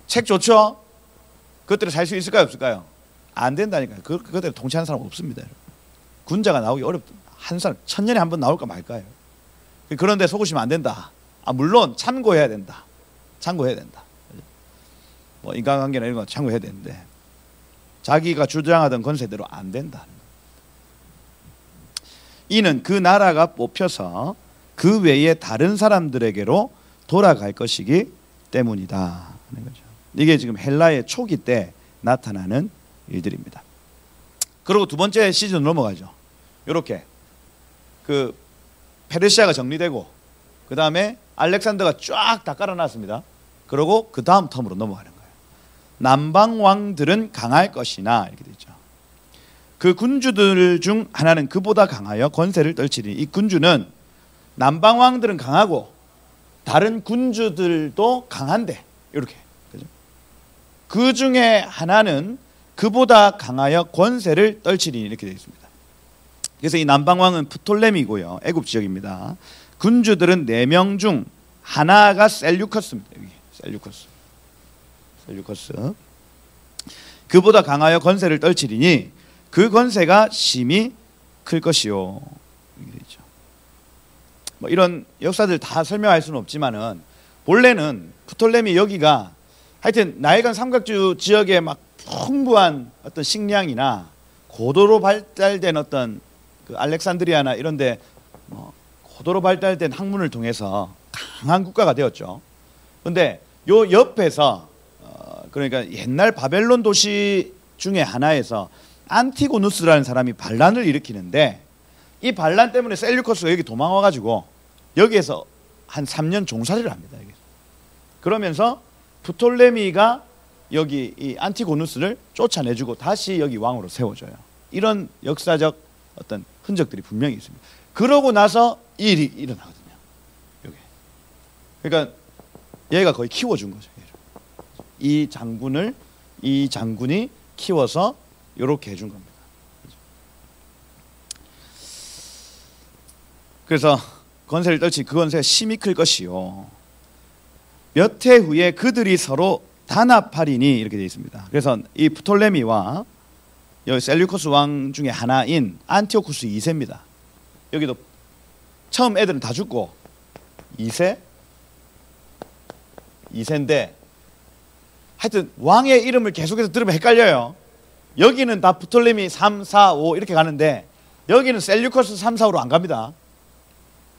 책 좋죠? 그것대로 살 수 있을까요? 없을까요? 안 된다니까요. 그것대로 통치하는 사람 없습니다. 군자가 나오기 어렵다. 한 사람 1000년에 한 번 나올까 말까요? 그런데 속으시면 안 된다. 물론 참고해야 된다. 뭐 인간관계나 이런 거 참고해야 되는데 자기가 주장하던 권세대로 안 된다. 이는 그 나라가 뽑혀서 그 외에 다른 사람들에게로 돌아갈 것이기 때문이다 하는 거죠. 이게 지금 헬라의 초기 때 나타나는 일들입니다. 그리고 두 번째 시즌 넘어가죠. 이렇게 그 페르시아가 정리되고 그 다음에 알렉산더가 쫙 다 깔아놨습니다. 그리고 그 다음 텀으로 넘어가는 거예요. 남방 왕들은 강할 것이나 이렇게 되죠. 그 군주들 중 하나는 그보다 강하여 권세를 떨치리니, 이 군주는 남방 왕들은 강하고 다른 군주들도 강한데 이렇게 그죠? 그 중에 하나는 그보다 강하여 권세를 떨치리니 이렇게 되어 있습니다. 그래서 이 남방 왕은 프톨레미고요, 애굽 지역입니다. 군주들은 4명 중 하나가 셀류커스입니다. 여기 셀류커스. 그보다 강하여 권세를 떨치리니 그 권세가 심히 클 것이요. 뭐 이런 역사들 다 설명할 수는 없지만은 본래는 프톨레미 여기가 하여튼 나일강 삼각주 지역에 막 풍부한 어떤 식량이나 고도로 발달된 어떤 그 알렉산드리아나 이런데 뭐 고도로 발달된 학문을 통해서 강한 국가가 되었죠. 그런데 요 옆에서 그러니까 옛날 바벨론 도시 중에 하나에서 안티고누스라는 사람이 반란을 일으키는데 이 반란 때문에 셀류커스가 여기 도망와가지고 여기에서 한 3년 종살이를 합니다. 여기. 그러면서 프톨레미가 여기 이 안티고누스를 쫓아내주고 다시 여기 왕으로 세워줘요. 이런 역사적 어떤 흔적들이 분명히 있습니다. 그러고 나서 이 일이 일어나거든요. 여기. 그러니까 얘가 거의 키워준 거죠. 이 장군이 키워서 이렇게 해준 겁니다. 그래서 건세를 떨치 그 건세가 심히 클 것이요. 몇 해 후에 그들이 서로 단합하리니 이렇게 되어 있습니다. 그래서 이 프톨레미와 여기 셀류커스 왕 중에 하나인 안티오쿠스 2세입니다. 여기도 처음 애들은 다 죽고 2세인데 하여튼 왕의 이름을 계속해서 들으면 헷갈려요. 여기는 다 프톨레미 3, 4, 5 이렇게 가는데 여기는 셀류커스 3, 4, 5로 안 갑니다.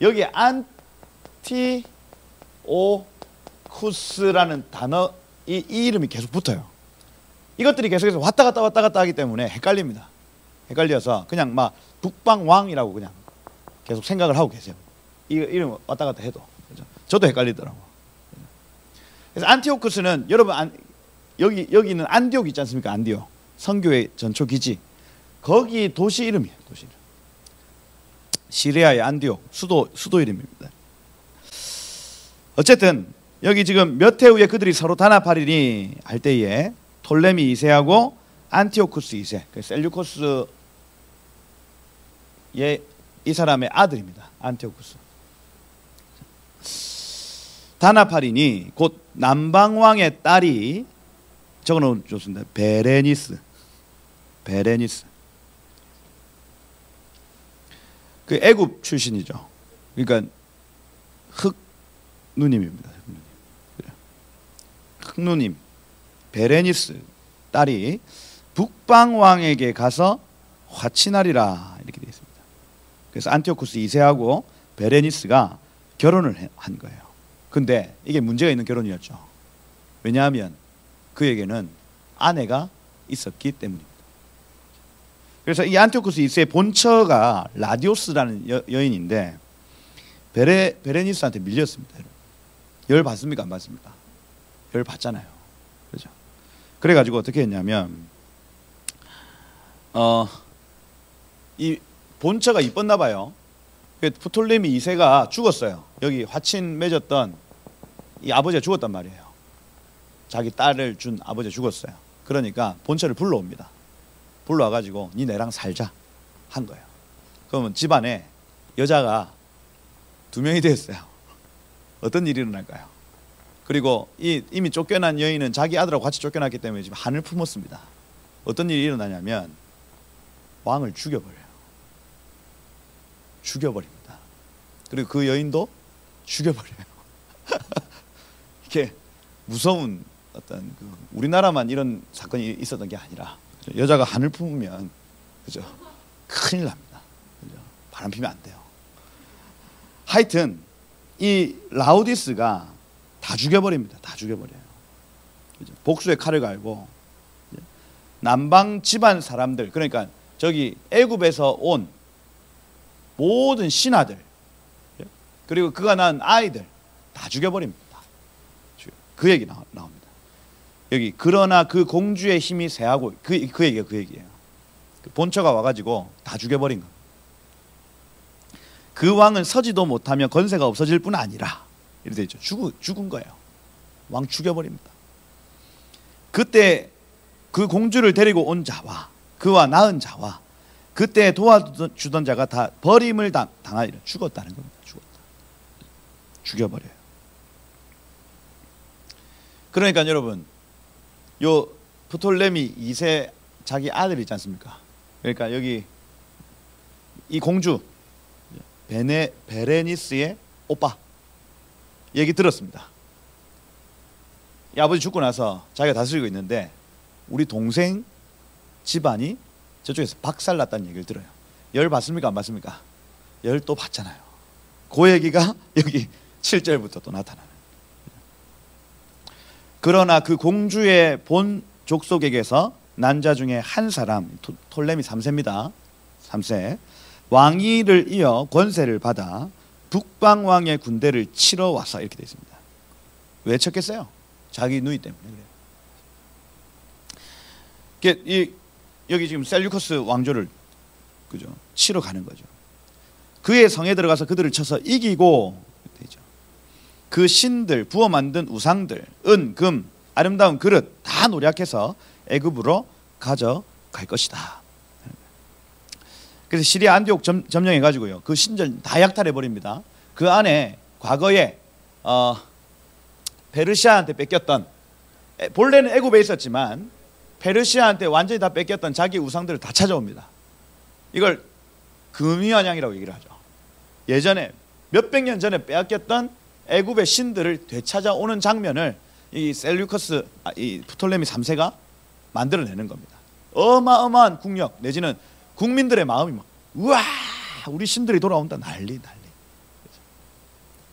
여기 안티오쿠스라는 단어 이 이름이 계속 붙어요. 이것들이 계속해서 왔다 갔다 하기 때문에 헷갈립니다. 헷갈려서 그냥 막 북방왕이라고 그냥 계속 생각을 하고 계세요. 이 이름 왔다 갔다 해도. 그렇죠? 저도 헷갈리더라고요. 그래서 안티오쿠스는 여러분 여기는 안디옥 있지 않습니까? 안디옥 선교의 전초 기지. 거기 도시 이름이에요. 도시 이름. 시리아의 안디옥 수도 이름입니다. 어쨌든 여기 지금 몇 해 후에 그들이 서로 단합하리니 할 때에 톨레미 2세하고 안티오쿠스 2세, 셀류코스의 이 사람의 아들입니다. 안티오쿠스. 단합하리니 곧 남방왕의 딸이 적어놓은 좋습니다. 베레니스. 그 애굽 출신이죠. 그러니까 흑누님입니다. 흑누님 베레니스 딸이 북방왕에게 가서 화친하리라 이렇게 되어 있습니다. 그래서 안티오쿠스 2세하고 베레니스가 결혼을 한 거예요. 근데 이게 문제가 있는 결혼이었죠. 왜냐하면 그에게는 아내가 있었기 때문입니다. 그래서 이 안티오쿠스 2세의 본처가 라디오스라는 여인인데 베레니스한테 밀렸습니다. 열 받습니까? 안 받습니까? 열 받잖아요. 그렇죠? 그래가지고 어떻게 했냐면 이 본처가 이뻤나 봐요. 프톨레미 2세가 죽었어요. 여기 화친 맺었던 이 아버지가 죽었단 말이에요. 자기 딸을 준 아버지가 죽었어요. 그러니까 본처를 불러옵니다. 불러와가지고 니 내랑 살자 한 거예요. 그러면 집안에 여자가 2명이 됐어요. 어떤 일이 일어날까요? 그리고 이미 쫓겨난 여인은 자기 아들하고 같이 쫓겨났기 때문에 지금 한을 품었습니다. 어떤 일이 일어나냐면 왕을 죽여버려요. 죽여버립니다. 그리고 그 여인도 죽여버려요. 이게 무서운 어떤 우리나라만 이런 사건이 있었던 게 아니라 여자가 한을 품으면 그죠? 큰일 납니다. 그죠? 바람 피면 안 돼요. 하여튼 이 라우디스가 다 죽여버립니다. 다 죽여버려요. 그죠? 복수의 칼을 갈고 남방 집안 사람들, 그러니까 저기 애굽에서 온 모든 신하들, 그리고 그가 낳은 아이들 다 죽여버립니다. 그 얘기 나옵니다. 여기 그러나 그 공주의 힘이 세하고 그 얘기예요. 그 본처가 와가지고 다 죽여버린 겁니다. 그 왕은 서지도 못하며 건세가 없어질 뿐 아니라 이렇게 되어 있죠. 죽은 거예요. 왕 죽여버립니다. 그때 그 공주를 데리고 온 자와 그와 낳은 자와 그때 도와주던 자가 다 버림을 당하리라. 죽었다는 겁니다. 죽여버려요. 그러니까 여러분, 요 프톨레미 2세 자기 아들 있지 않습니까? 그러니까 여기 이 공주 베레니스의 오빠 얘기 들었습니다. 이 아버지 죽고 나서 자기가 다스리고 있는데 우리 동생 집안이 저쪽에서 박살났다는 얘기를 들어요. 열 받습니까? 안 받습니까? 열 또 받잖아요. 그 얘기가 여기 7절부터 또 나타나요. 그러나 그 공주의 본 족속에게서 난 자 중에 한 사람, 톨레미 3세입니다. 3세. 왕위를 이어 권세를 받아 북방왕의 군대를 치러 왔어 이렇게 되어 있습니다. 왜 쳤겠어요? 자기 누이 때문에 그래요. 여기 지금 셀류커스 왕조를 그죠? 치러 가는 거죠. 그의 성에 들어가서 그들을 쳐서 이기고 되죠. 그 신들 부어 만든 우상들 은, 금, 아름다운 그릇 다 노략해서 애굽으로 가져갈 것이다. 그래서 시리아 안디옥 점령해 가지고요. 그 신전 다 약탈해 버립니다. 그 안에 과거에 페르시아한테 뺏겼던 본래는 애굽에 있었지만 페르시아한테 완전히 다 뺏겼던 자기 우상들을 다 찾아옵니다. 이걸 금이환양이라고 얘기를 하죠. 예전에 몇백 년 전에 빼앗겼던 애굽의 신들을 되찾아오는 장면을 이 셀류커스 이 프톨레미 3세가 만들어내는 겁니다. 어마어마한 국력 내지는 국민들의 마음이 막 우와 우리 신들이 돌아온다 난리.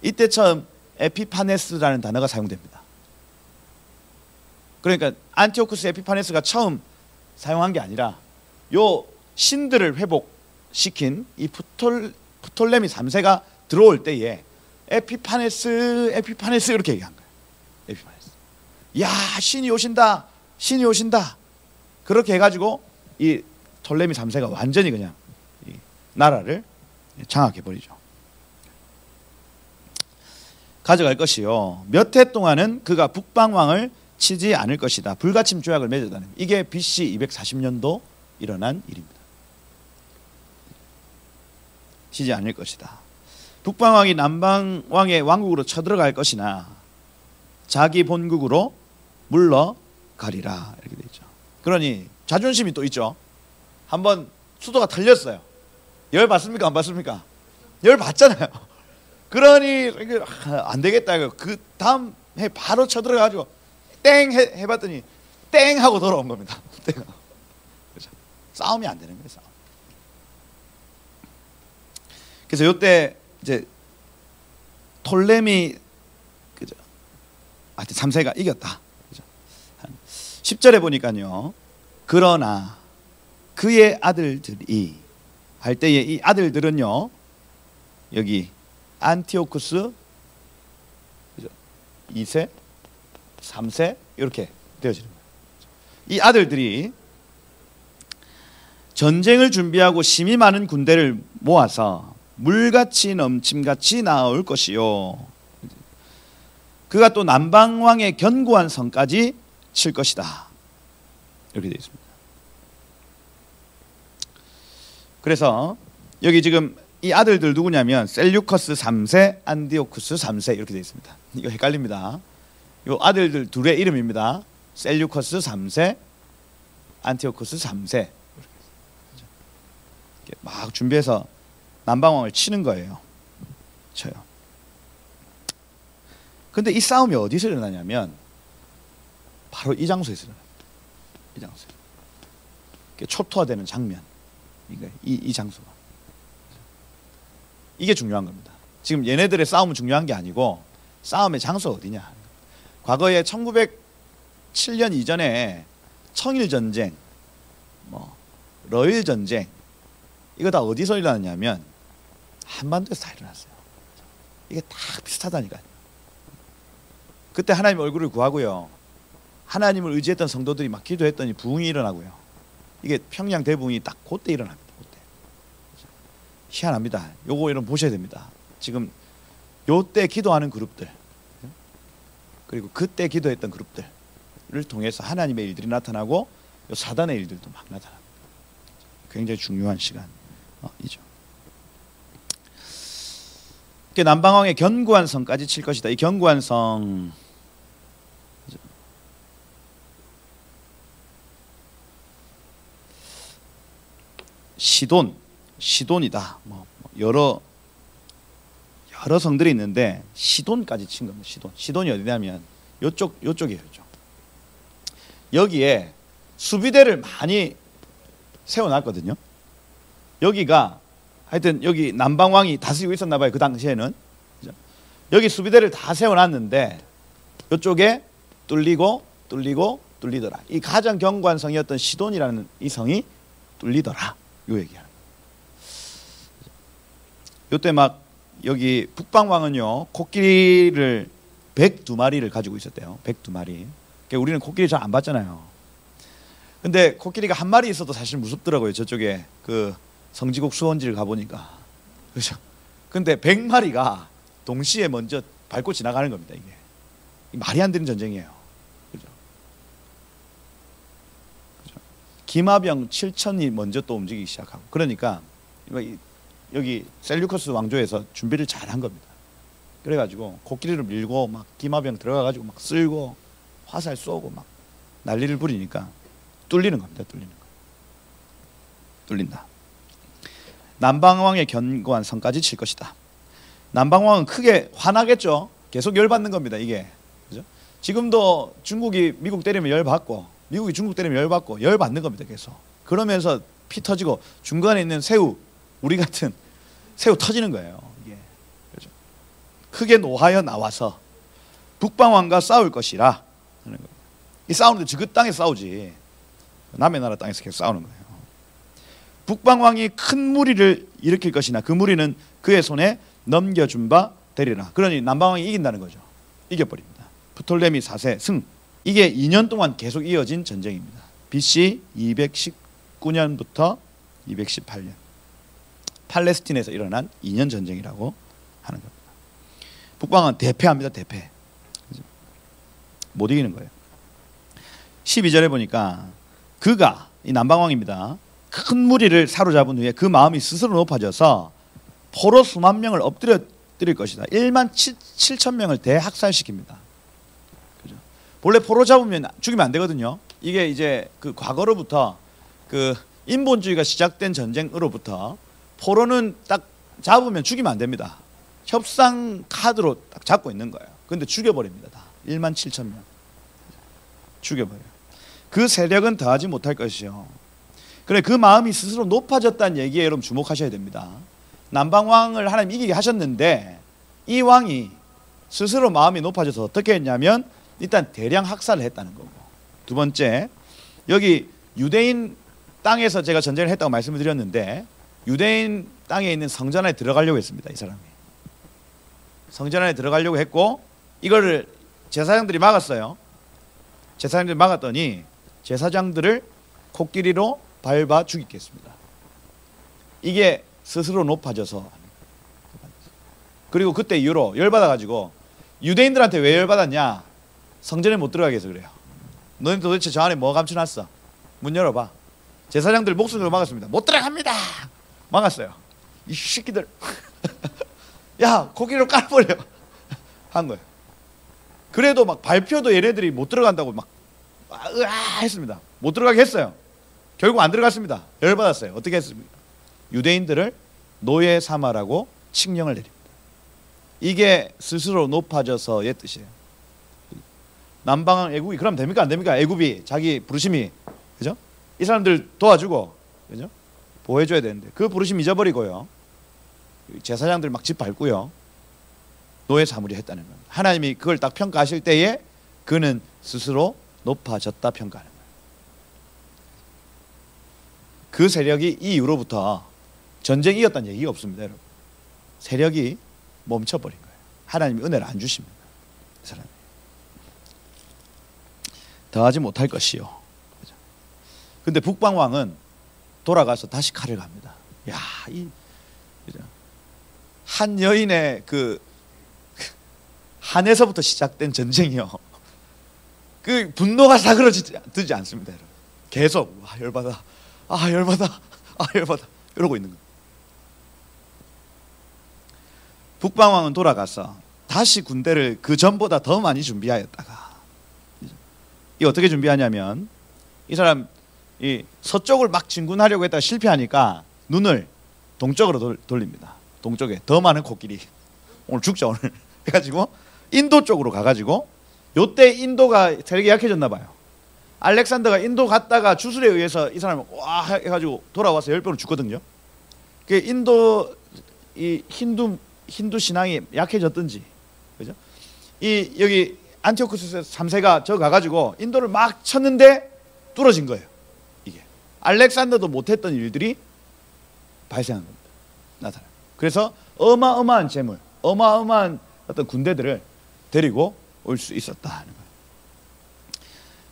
이때 처음 에피파네스라는 단어가 사용됩니다. 그러니까 안티오쿠스 에피파네스가 처음 사용한 게 아니라 요 신들을 회복시킨 이 프톨레미 3세가 들어올 때에 에피파네스 이렇게 얘기한 거예요. 에피파네스. 야 신이 오신다. 그렇게 해가지고 이 톨레미 3세가 완전히 그냥 이 나라를 장악해 버리죠. 가져갈 것이요 몇 해 동안은 그가 북방왕을 치지 않을 것이다. 불가침 조약을 맺었다는 이게 BC 240년도 일어난 일입니다. 치지 않을 것이다. 북방왕이 남방왕의 왕국으로 쳐들어갈 것이나 자기 본국으로 물러가리라 이렇게 되어 있죠. 그러니 자존심이 또 있죠. 한번 수도가 털렸어요. 열 받습니까? 안 받습니까? 열 받잖아요. 그러니 안 되겠다. 그 다음 해 바로 쳐들어가지고 땡 해봤더니 땡 하고 돌아온 겁니다. 땡. 그렇죠? 싸움이 안 되는 거예요. 싸움. 그래서 이때 이제 톨레미 그죠? 3세가 이겼다. 그죠? 10절에 보니까요. 그러나 그의 아들들이 할 때에 이 아들들은요. 여기 안티오쿠스 2세, 3세 이렇게 되어지는 거예요. 이 아들들이 전쟁을 준비하고 심히 많은 군대를 모아서 물같이 넘침같이 나아올 것이요. 그가 또 남방왕의 견고한 성까지 칠 것이다. 이렇게 되어 있습니다. 그래서 여기 지금 이 아들들 누구냐면 셀류커스 3세, 안디오쿠스 3세 이렇게 되어 있습니다. 이거 헷갈립니다. 이 아들들 둘의 이름입니다. 셀류커스 3세, 안티오쿠스 3세. 이렇게 막 준비해서 남방왕을 치는 거예요. 쳐요. 근데 이 싸움이 어디서 일어나냐면 바로 이 장소에서 일어나요. 이 장소에. 초토화되는 장면. 이 장소가. 이게 중요한 겁니다. 지금 얘네들의 싸움은 중요한 게 아니고 싸움의 장소가 어디냐. 과거에 1907년 이전에 청일전쟁, 러일전쟁 이거 다 어디서 일어났냐면 한반도에서 다 일어났어요. 이게 다 비슷하다니까요. 그때 하나님 얼굴을 구하고요. 하나님을 의지했던 성도들이 막 기도했더니 부흥이 일어나고요. 이게 평양 대부흥이 딱 그때 일어납니다. 그때. 희한합니다. 요거 이런 보셔야 됩니다. 지금 요때 기도하는 그룹들 그리고 그때 기도했던 그룹들을 통해서 하나님의 일들이 나타나고 요 사단의 일들도 막 나타납니다. 굉장히 중요한 시간이죠. 남방왕의 견고한 성까지 칠 것이다. 이 견고한 성 시돈이다. 여러 성들이 있는데 시돈까지 친 겁니다. 시돈이 어디냐면 요쪽이에요. 여기에 수비대를 많이 세워놨거든요. 여기가 하여튼 여기 남방왕이 다스리고 있었나 봐요. 그 당시에는. 여기 수비대를 다 세워놨는데 이쪽에 뚫리더라. 이 가장 견고한 성이었던 시돈이라는 이 성이 뚫리더라. 요 얘기야. 요때 막 여기 북방왕은요 코끼리를 102마리를 가지고 있었대요. 102마리. 그러니까 우리는 코끼리 잘 안 봤잖아요. 근데 코끼리가 한 마리 있어도 사실 무섭더라고요. 저쪽에 그 성지곡 수원지를 가보니까. 그렇죠. 근데 100마리가 동시에 먼저 밟고 지나가는 겁니다. 이게 말이 안 되는 전쟁이에요. 그죠? 그죠? 기마병 7천이 먼저 또 움직이기 시작하고, 그러니까 여기 셀류커스 왕조에서 준비를 잘 한 겁니다. 그래가지고 코끼리를 밀고 막 기마병 들어가가지고 막 쓸고 화살 쏘고 막 난리를 부리니까 뚫리는 겁니다. 뚫린다. 남방왕의 견고한 성까지 칠 것이다. 남방왕은 크게 화나겠죠. 계속 열받는 겁니다. 이게 그죠? 지금도 중국이 미국 때리면 열받고, 미국이 중국 때리면 열받고, 열받는 겁니다. 계속. 그러면서 피 터지고 중간에 있는 새우, 우리 같은 새우 터지는 거예요. 이게 그죠? 크게 노하여 나와서 북방왕과 싸울 것이라 하는 거예요. 이 싸우는데 저그 땅에 싸우지 남의 나라 땅에서 계속 싸우는 거예요. 북방왕이 큰 무리를 일으킬 것이나 그 무리는 그의 손에 넘겨준 바 되리라. 그러니 남방왕이 이긴다는 거죠. 이겨버립니다. 프톨레미 4세 승. 이게 2년 동안 계속 이어진 전쟁입니다. BC 219년부터 218년 팔레스틴에서 일어난 2년 전쟁이라고 하는 겁니다. 북방왕은 대패합니다. 대패. 못 이기는 거예요. 12절에 보니까 그가, 이 남방왕입니다, 큰 무리를 사로잡은 후에 그 마음이 스스로 높아져서 포로 수만 명을 엎드려 드릴 것이다. 1만 7천 명을 대학살시킵니다. 그죠? 본래 포로 잡으면 죽이면 안 되거든요. 이게 이제 그 과거로부터 그 인본주의가 시작된 전쟁으로부터 포로는 딱 잡으면 죽이면 안 됩니다. 협상 카드로 딱 잡고 있는 거예요. 그런데 죽여버립니다. 다 1만 7천 명 죽여버려요. 그 세력은 더하지 못할 것이요. 그래, 그 마음이 스스로 높아졌다는 얘기에 여러분 주목하셔야 됩니다. 남방왕을 하나님 이기게 하셨는데 이 왕이 스스로 마음이 높아져서 어떻게 했냐면 일단 대량 학살을 했다는 거고, 두 번째, 여기 유대인 땅에서 제가 전쟁을 했다고 말씀을 드렸는데 유대인 땅에 있는 성전 안에 들어가려고 했습니다. 이 사람이 성전 안에 들어가려고 했고 이거를 제사장들이 막았어요. 제사장들이 막았더니 제사장들을 코끼리로 밟아 죽이겠습니다. 이게 스스로 높아져서. 그리고 그때 이후로 열받아가지고, 유대인들한테 왜 열받았냐? 성전에 못 들어가게 해서 그래요. 너희들 도대체 저 안에 뭐 감춰놨어? 문 열어봐. 제사장들 목숨으로 막았습니다. 못 들어갑니다. 막았어요. 이 새끼들 야 코끼리로 깔아버려 한 거예요. 그래도 막 발표도 얘네들이 못 들어간다고 막 으아 했습니다. 못 들어가게 했어요. 결국 안 들어갔습니다. 열받았어요. 어떻게 했습니까? 유대인들을 노예 삼아라고 칙령을 내립니다. 이게 스스로 높아져서의 뜻이에요. 남방왕 애굽이 그러면 됩니까? 안 됩니까? 애굽이 자기 부르심이, 그죠? 이 사람들 도와주고, 그죠? 보호해줘야 되는데 그 부르심 잊어버리고요. 제사장들 막 집 밟고요. 노예 사무리 했다는 겁니다. 하나님이 그걸 딱 평가하실 때에 그는 스스로 높아졌다 평가하는 거예요. 그 세력이 이 이후로부터 전쟁이 이겼다는 얘기가 없습니다. 여러분. 세력이 멈춰버린 거예요. 하나님이 은혜를 안 주십니다. 그 사람이. 더하지 못할 것이요. 근데 북방왕은 돌아가서 다시 칼을 갑니다. 야, 한 여인의 그 한에서부터 시작된 전쟁이요. 그 분노가 사그러지지 않습니다. 여러분. 계속 열받아, 열받아, 열받아 이러고 있는 거예요. 북방왕은 돌아가서 다시 군대를 그 전보다 더 많이 준비하였다가, 이 어떻게 준비하냐면 이 사람 이 서쪽을 막 진군하려고 했다가 실패하니까 눈을 동쪽으로 돌립니다. 동쪽에 더 많은 코끼리, 오늘 죽자 오늘 해가지고 인도 쪽으로 가가지고, 요때 인도가 세력이 약해졌나 봐요. 알렉산더가 인도 갔다가 주술에 의해서 이 사람이 와 해가지고 돌아와서 10번을 죽거든요. 그 인도 이 힌두 신앙이 약해졌든지, 그죠? 이 여기 안티오쿠스 3세가 저 가가지고 인도를 막 쳤는데 뚫어진 거예요. 이게 알렉산더도 못했던 일들이 발생한 겁니다. 나타나. 그래서 어마어마한 재물, 어마어마한 어떤 군대들을 데리고 올 수 있었다 하는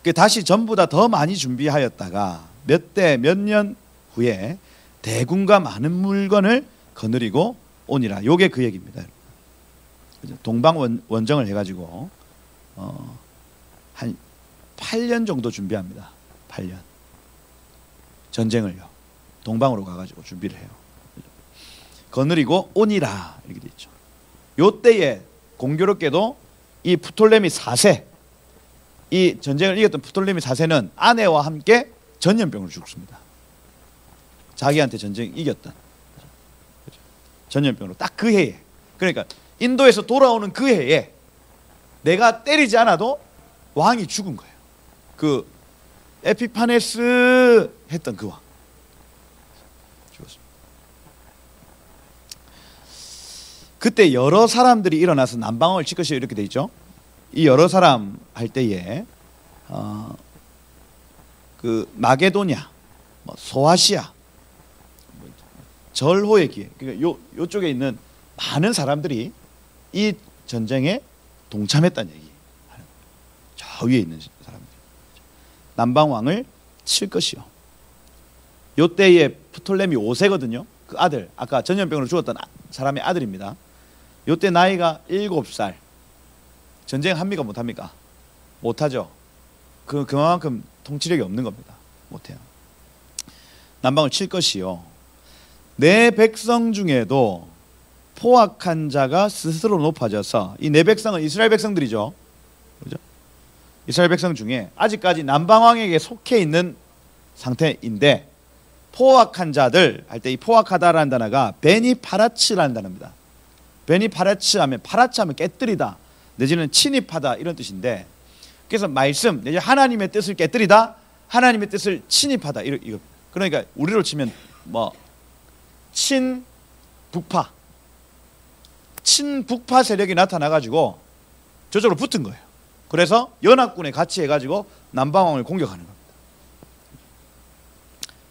거예요. 다시 전부 다 더 많이 준비하였다가 몇 년 후에 대군과 많은 물건을 거느리고 오니라. 요게 그 얘기입니다. 동방 원정을 해가지고 한 8년 정도 준비합니다. 8년 전쟁을요. 동방으로 가가지고 준비를 해요. 거느리고 오니라 이렇게 돼 있죠. 요때에 공교롭게도 이 프톨레미 4세, 이 전쟁을 이겼던 프톨레미 4세는 아내와 함께 전염병으로 죽습니다. 자기한테 전쟁 이겼던 전염병으로 딱 그 해에, 그러니까 인도에서 돌아오는 그 해에 내가 때리지 않아도 왕이 죽은 거예요. 그 에피파네스 했던 그 왕 죽었습니다. 그때 여러 사람들이 일어나서 남방을 칠 것이요 이렇게 돼 있죠. 이 여러 사람 할 때에 그 마게도냐, 소아시아, 절호의 기회, 그러니까 요쪽에 있는 많은 사람들이 이 전쟁에 동참했다는 얘기. 저 위에 있는 사람들. 남방 왕을 칠 것이요. 요때에 프톨레미 5세거든요. 그 아들, 아까 전염병으로 죽었던 사람의 아들입니다. 요때 나이가 7살. 전쟁 합니까 못합니까? 못하죠. 그만큼 통치력이 없는 겁니다. 못해요. 남방을 칠 것이요. 내 백성 중에도 포악한 자가 스스로 높아져서, 이 내 백성은 이스라엘 백성들이죠. 그렇죠? 이스라엘 백성 중에 아직까지 남방왕에게 속해 있는 상태인데, 포악한 자들 할 때 이 포악하다라는 단어가 베니파라츠라는 단어입니다. 베니파라츠 하면, 파라츠 하면 깨뜨리다 내지는 침입하다 이런 뜻인데, 그래서 말씀 내지 하나님의 뜻을 깨뜨리다, 하나님의 뜻을 침입하다 이거. 그러니까 우리로 치면 친북파 세력이 나타나가지고 저쪽으로 붙은 거예요. 그래서 연합군에 같이 해가지고 남방왕을 공격하는 겁니다.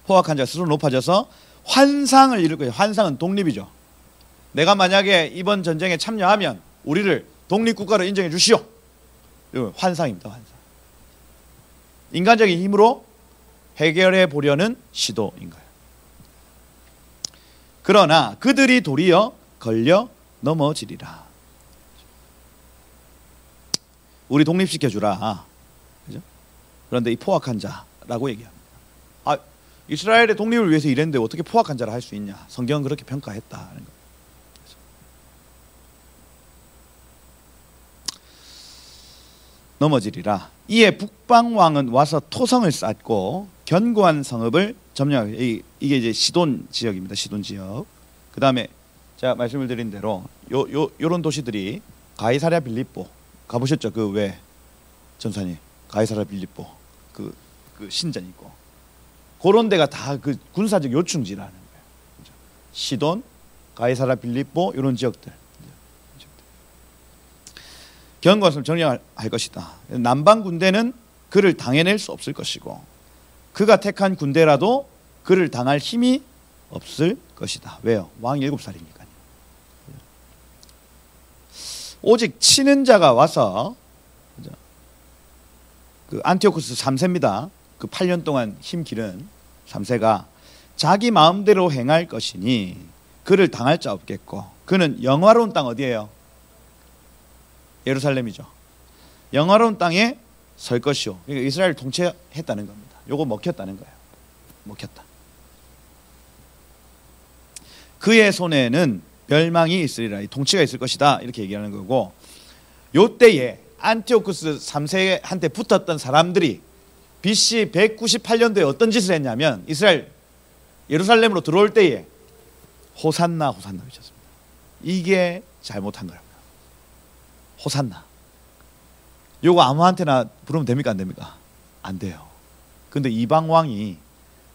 포악한 자가 스스로 높아져서 환상을 이룰 거예요. 환상은 독립이죠. 내가 만약에 이번 전쟁에 참여하면 우리를 독립국가로 인정해 주시오. 이거 환상입니다. 환상. 인간적인 힘으로 해결해 보려는 시도인 거예요. 그러나 그들이 도리어 걸려 넘어지리라. 우리 독립시켜주라. 그죠? 그런데 이 포악한 자라고 얘기합니다. 이스라엘의 독립을 위해서 일했는데 어떻게 포악한 자라 할 수 있냐. 성경은 그렇게 평가했다 하는 거예요. 넘어지리라. 이에 북방왕은 와서 토성을 쌓고 견고한 성읍을 점령하고, 이게 이제 시돈 지역입니다. 시돈 지역. 그 다음에 제가 말씀을 드린 대로 요런 도시들이 가이사랴 빌립보 가보셨죠? 그 왜 전사님 가이사랴 빌립보 그 신전 있고 그런 데가 다 그 군사적 요충지라는 거예요. 시돈, 가이사랴 빌립보 이런 지역들. 견고한 성을 점령할 것이다. 남방 군대는 그를 당해낼 수 없을 것이고 그가 택한 군대라도 그를 당할 힘이 없을 것이다. 왜요? 왕이 7살이니까요. 오직 치는 자가 와서, 그 안티오쿠스 3세입니다. 그 8년 동안 힘 기른 3세가 자기 마음대로 행할 것이니 그를 당할 자 없겠고, 그는 영화로운 땅 어디예요? 예루살렘이죠. 영화로운 땅에 설 것이요. 그러니까 이스라엘 통치했다는 겁니다. 요거 먹혔다는 거예요. 먹혔다. 그의 손에는 멸망이 있으리라. 통치가 있을 것이다. 이렇게 얘기하는 거고, 요때에 안티오쿠스 3세한테 붙었던 사람들이 BC 198년도에 어떤 짓을 했냐면, 이스라엘 예루살렘으로 들어올 때에 호산나 호산나 외쳤습니다. 이게 잘못한 거라고요. 호산나. 요거 아무한테나 부르면 됩니까? 안 됩니까? 안 돼요. 근데 이방왕이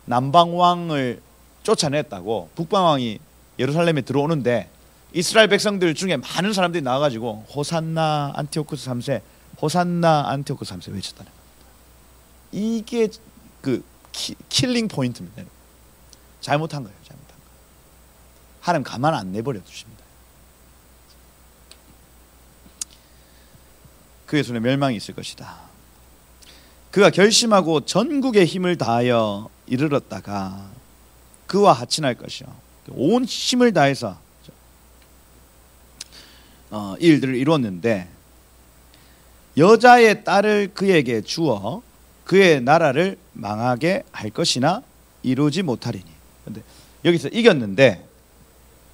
남방왕을 쫓아냈다고 북방왕이 예루살렘에 들어오는데 이스라엘 백성들 중에 많은 사람들이 나와가지고 호산나 안티오쿠스 3세, 호산나 안티오쿠스 3세 외쳤다는 겁니다. 이게 그 킬링 포인트입니다. 잘못한 거예요. 잘못한 거. 하나님 가만 안 내버려 두십니다. 그의 손에 멸망이 있을 것이다. 그가 결심하고 전국의 힘을 다하여 이르렀다가 그와 하친할 것이요. 온 힘을 다해서 이 일들을 이루었는데 여자의 딸을 그에게 주어 그의 나라를 망하게 할 것이나 이루지 못하리니. 근데 여기서 이겼는데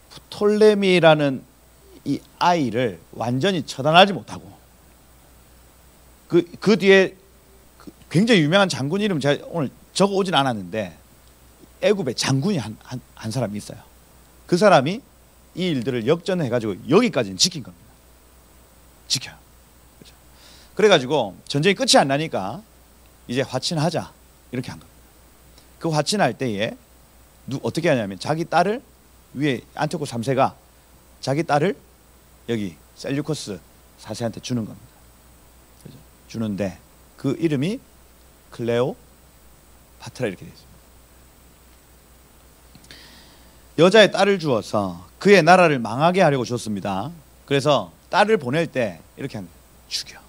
프톨레미라는 이 아이를 완전히 처단하지 못하고 그 뒤에 굉장히 유명한 장군 이름 제가 오늘 적어 오진 않았는데 애굽에 장군이 한 사람이 있어요. 그 사람이 이 일들을 역전해가지고 여기까지는 지킨 겁니다. 지켜요. 그렇죠? 그래가지고 전쟁이 끝이 안 나니까 이제 화친하자 이렇게 한 겁니다. 그 화친할 때에 어떻게 하냐면 자기 딸을 위에 안티오쿠스 3세가 자기 딸을 여기 셀류커스 4세한테 주는 겁니다. 그렇죠? 주는데 그 이름이 클레오파트라 이렇게 되어 있습니다. 여자의 딸을 주어서 그의 나라를 망하게 하려고 줬습니다. 그래서 딸을 보낼 때 이렇게 합니다. 죽여.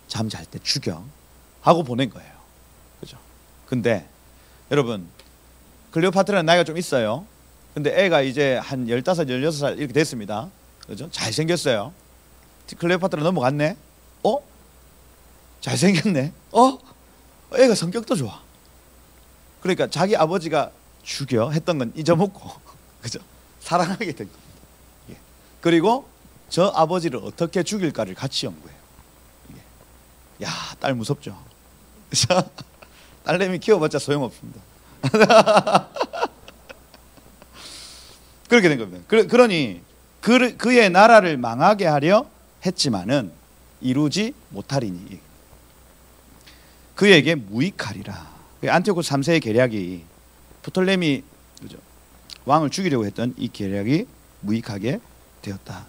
잠잘 때 죽여 하고 보낸 거예요. 그죠? 근데 여러분 클레오파트라는 나이가 좀 있어요. 근데 애가 이제 한 15, 16살 이렇게 됐습니다. 그죠? 잘생겼어요. 클레오파트라 넘어갔네. 잘생겼네. 애가 성격도 좋아. 그러니까 자기 아버지가 죽여 했던 건 잊어먹고 그죠? 사랑하게 된 겁니다. 예. 그리고 저 아버지를 어떻게 죽일까를 같이 연구해요. 예. 야, 딸 무섭죠? 딸내미 키워봤자 소용없습니다. 그렇게 된 겁니다. 그러니 그의 나라를 망하게 하려 했지만은 이루지 못하리니 그에게 무익하리라. 안티오쿠스 3세의 계략이 프톨레미 그죠? 왕을 죽이려고 했던 이 계략이 무익하게 되었다.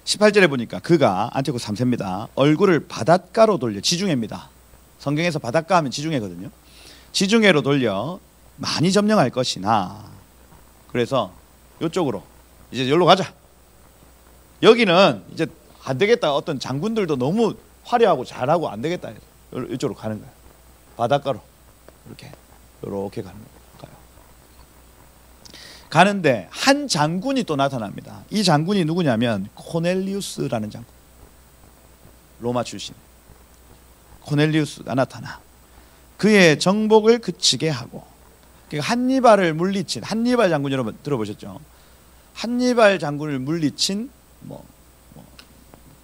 18절에 보니까 그가 안티오쿠스 3세입니다. 얼굴을 바닷가로 돌려 지중해입니다. 성경에서 바닷가 하면 지중해거든요. 지중해로 돌려 많이 점령할 것이나 그래서 이쪽으로 이제 여기로 가자. 여기는 이제 안 되겠다. 어떤 장군들도 너무 화려하고 잘하고 안 되겠다. 이쪽으로 가는 거예요. 바닷가로 이렇게 가는 거예요. 가는데 한 장군이 또 나타납니다. 이 장군이 누구냐면 코넬리우스라는 장군. 로마 출신. 코넬리우스가 나타나 그의 정복을 그치게 하고 그러니까 한니발을 물리친 한니발 장군 여러분 들어보셨죠? 한니발 장군을 물리친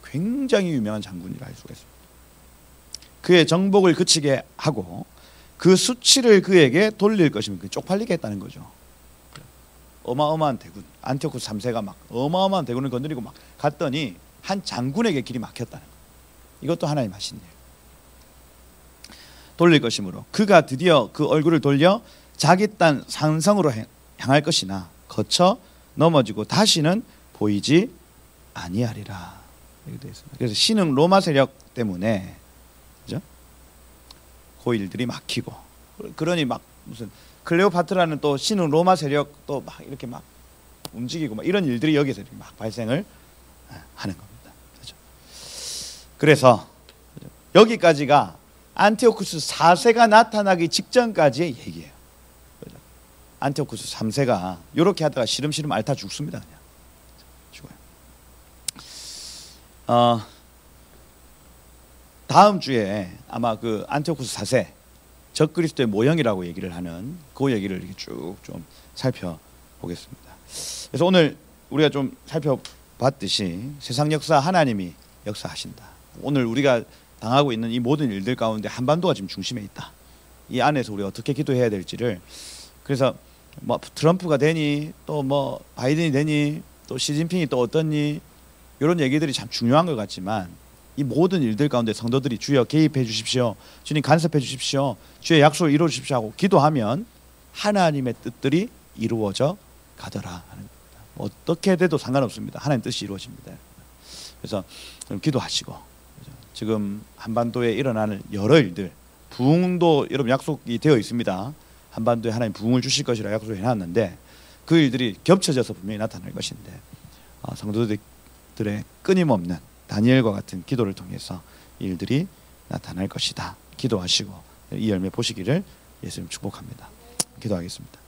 굉장히 유명한 장군이라 할 수가 있습니다. 그의 정복을 그치게 하고 그 수치를 그에게 돌릴 것이면 쪽팔리게 했다는 거죠. 어마어마한 대군 안티오쿠스 3세가 막 어마어마한 대군을 건드리고 막 갔더니 한 장군에게 길이 막혔다는 거예요. 이것도 하나님 하신 일. 돌릴 것이므로 그가 드디어 그 얼굴을 돌려 자기 땅 산성으로 향할 것이나 거쳐 넘어지고 다시는 보이지 아니하리라. 이렇게 되어 있습니다. 그래서 신흥 로마 세력 때문에 그죠? 그 일들이 막히고 그러니 막 무슨 클레오파트라는 또 신흥 로마 세력 또 막 이렇게 막 움직이고 막 이런 일들이 여기서 이렇게 막 발생을 하는 겁니다. 그죠? 그래서 여기까지가 안티오쿠스 4세가 나타나기 직전까지의 얘기예요. 그죠? 안티오쿠스 3세가 이렇게 하다가 시름시름 앓다 죽습니다. 그냥 죽어요. 다음 주에 아마 그 안티오쿠스 4세 적그리스도의 모형이라고 얘기를 하는 그 얘기를 이렇게 쭉 좀 살펴보겠습니다. 그래서 오늘 우리가 좀 살펴봤듯이 세상 역사 하나님이 역사하신다. 오늘 우리가 당하고 있는 이 모든 일들 가운데 한반도가 지금 중심에 있다. 이 안에서 우리가 어떻게 기도해야 될지를 그래서 뭐 트럼프가 되니 또 뭐 바이든이 되니 또 시진핑이 또 어떠니 이런 얘기들이 참 중요한 것 같지만 이 모든 일들 가운데 성도들이 주여 개입해 주십시오. 주님 간섭해 주십시오. 주의 약속을 이루어 주십시오 하고 기도하면 하나님의 뜻들이 이루어져 가더라 하는 겁니다. 어떻게 돼도 상관없습니다. 하나님 뜻이 이루어집니다. 그래서 기도하시고 지금 한반도에 일어나는 여러 일들 부흥도 여러분 약속이 되어 있습니다. 한반도에 하나님 부흥을 주실 것이라 약속을 해놨는데 그 일들이 겹쳐져서 분명히 나타날 것인데 성도들의 끊임없는 다니엘과 같은 기도를 통해서 일들이 나타날 것이다. 기도하시고 이 열매 보시기를 예수님 축복합니다. 기도하겠습니다.